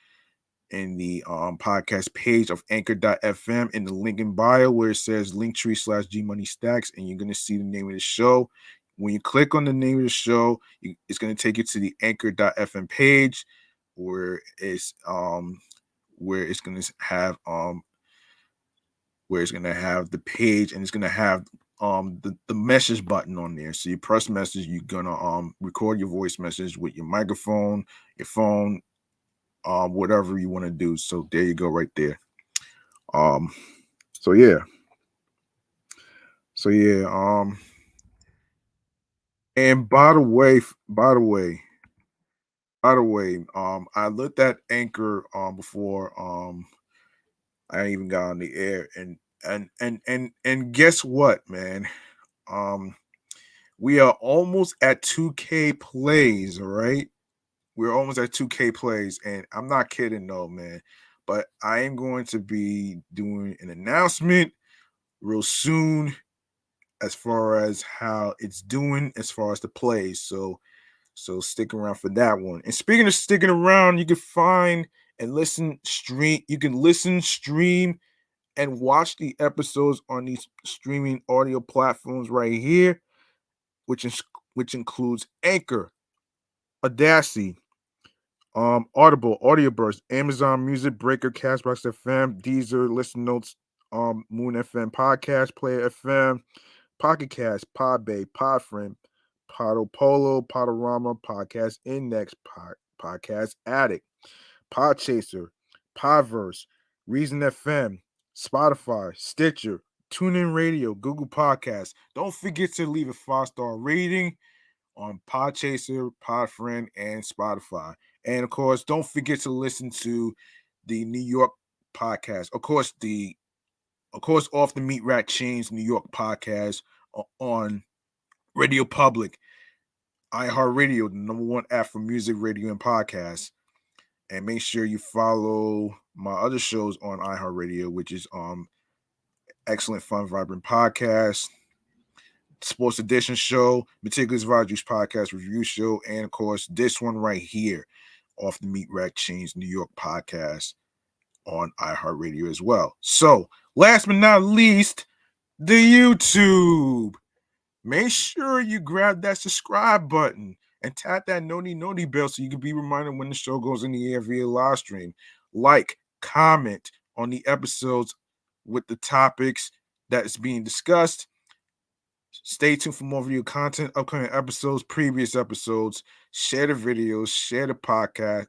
in the podcast page of anchor.fm in the link in bio where it says linktree/G Money Stacks, and you're gonna see the name of the show. When you click on the name of the show, it's gonna take you to the anchor.fm page where it's gonna have the page, and it's gonna have the message button on there. So you press message, you're gonna record your voice message with your microphone, your phone, whatever you want to do. So there you go, right there. Um, so yeah, so yeah. And by the way, I looked at Anchor before I even got on the air, and guess what, man? Um, we are almost at 2K plays. All right, we're almost at 2K plays, and I'm not kidding, though, man. But I am going to be doing an announcement real soon as far as how it's doing as far as the plays. So stick around for that one. And speaking of sticking around, you can find and listen, stream. You can listen, stream, and watch the episodes on these streaming audio platforms right here, which is which includes Anchor, Audacity, Audible, Audioburst, Amazon Music, Breaker, Castbox FM, Deezer, Listen Notes, Moon FM Podcast, Player FM, Pocket Cast, Podbay, Podfriend, Podo Polo, Podorama, Podcast Index, Podcast Addict, Podchaser, Podverse, Reason FM, Spotify, Stitcher, TuneIn Radio, Google Podcasts. Don't forget to leave a 5-star rating on Podchaser, Podfriend, and Spotify. And of course, don't forget to listen to the New York podcast. Of course, off the Meat Rat Chainz New York podcast on Radio Public, iHeartRadio, the number one app for music, radio, and podcasts. And make sure you follow my other shows on iHeartRadio, which is Excellent Fun Vibrant Podcast, Sports Edition Show, Meticulous Rogers Podcast Review Show, and of course this one right here, Off the Meat Rack Chainz New York Podcast on iHeartRadio as well. So last but not least, the YouTube. Make sure you grab that subscribe button and tap that noti bell so you can be reminded when the show goes in the air via live stream. Like, comment on the episodes with the topics that is being discussed. Stay tuned for more video content, upcoming episodes, previous episodes. Share the videos, share the podcast,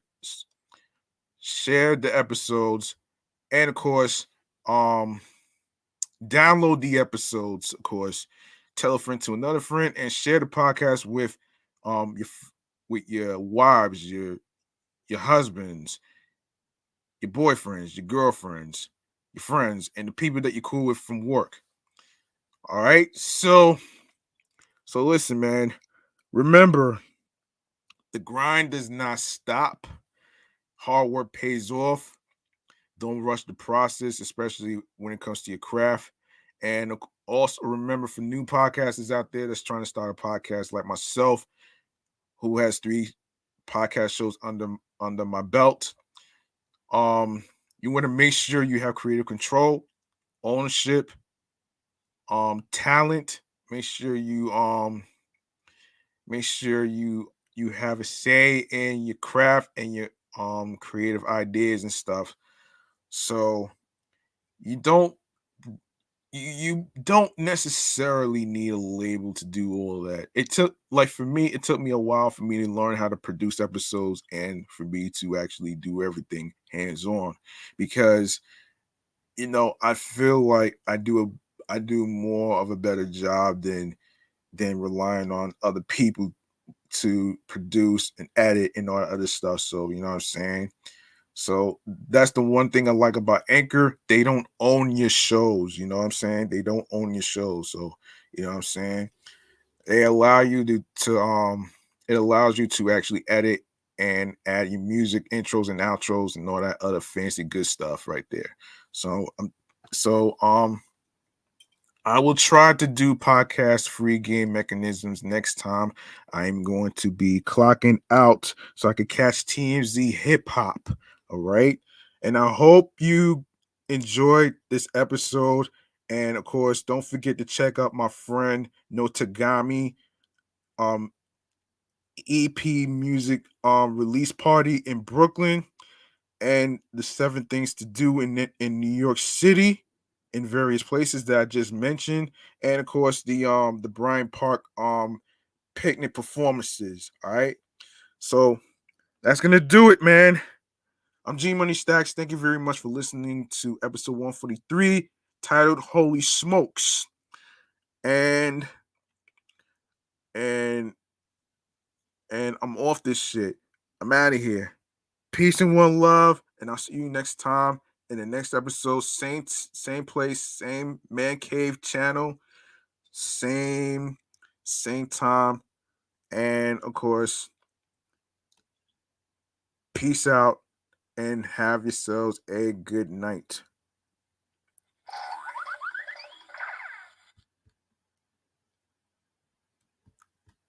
share the episodes, and of course, download the episodes, of course. Tell a friend to another friend and share the podcast with your wives, your husbands, your boyfriends, your girlfriends, your friends, and the people that you're cool with from work. All right. So listen, man. Remember, the grind does not stop. Hard work pays off. Don't rush the process, especially when it comes to your craft. And also remember, for new podcasters out there that's trying to start a podcast like myself, who has 3 podcast shows under my belt, you want to make sure you have creative control, ownership, talent. Make sure you have a say in your craft and your creative ideas and stuff. So you don't you don't necessarily need a label to do all that. For me, it took me a while for me to learn how to produce episodes and for me to actually do everything hands on, because I feel like I do more of a better job than relying on other people to produce and edit and all that other stuff. So you know what I'm saying? So that's the one thing I like about Anchor. They don't own your shows. You know what I'm saying? They don't own your shows. So you know what I'm saying? They allow you to it allows you to actually edit and add your music intros and outros and all that other fancy good stuff right there. So so I will try to do podcast free game mechanisms next time. I'm going to be clocking out so I can catch TMZ hip hop. All right. And I hope you enjoyed this episode. And of course, don't forget to check out my friend Notagami um EP music release party in Brooklyn, and the 7 things to do in New York City, in various places that I just mentioned, and of course the Bryant Park picnic performances. All right, so that's gonna do it, man. I'm G Money Stacks. Thank you very much for listening to episode 143, titled "Holy Smokes," and and and I'm off this shit. I'm out of here. Peace and one love, and I'll see you next time in the next episode. Same place, same man cave channel, same same time, and of course, peace out and have yourselves a good night.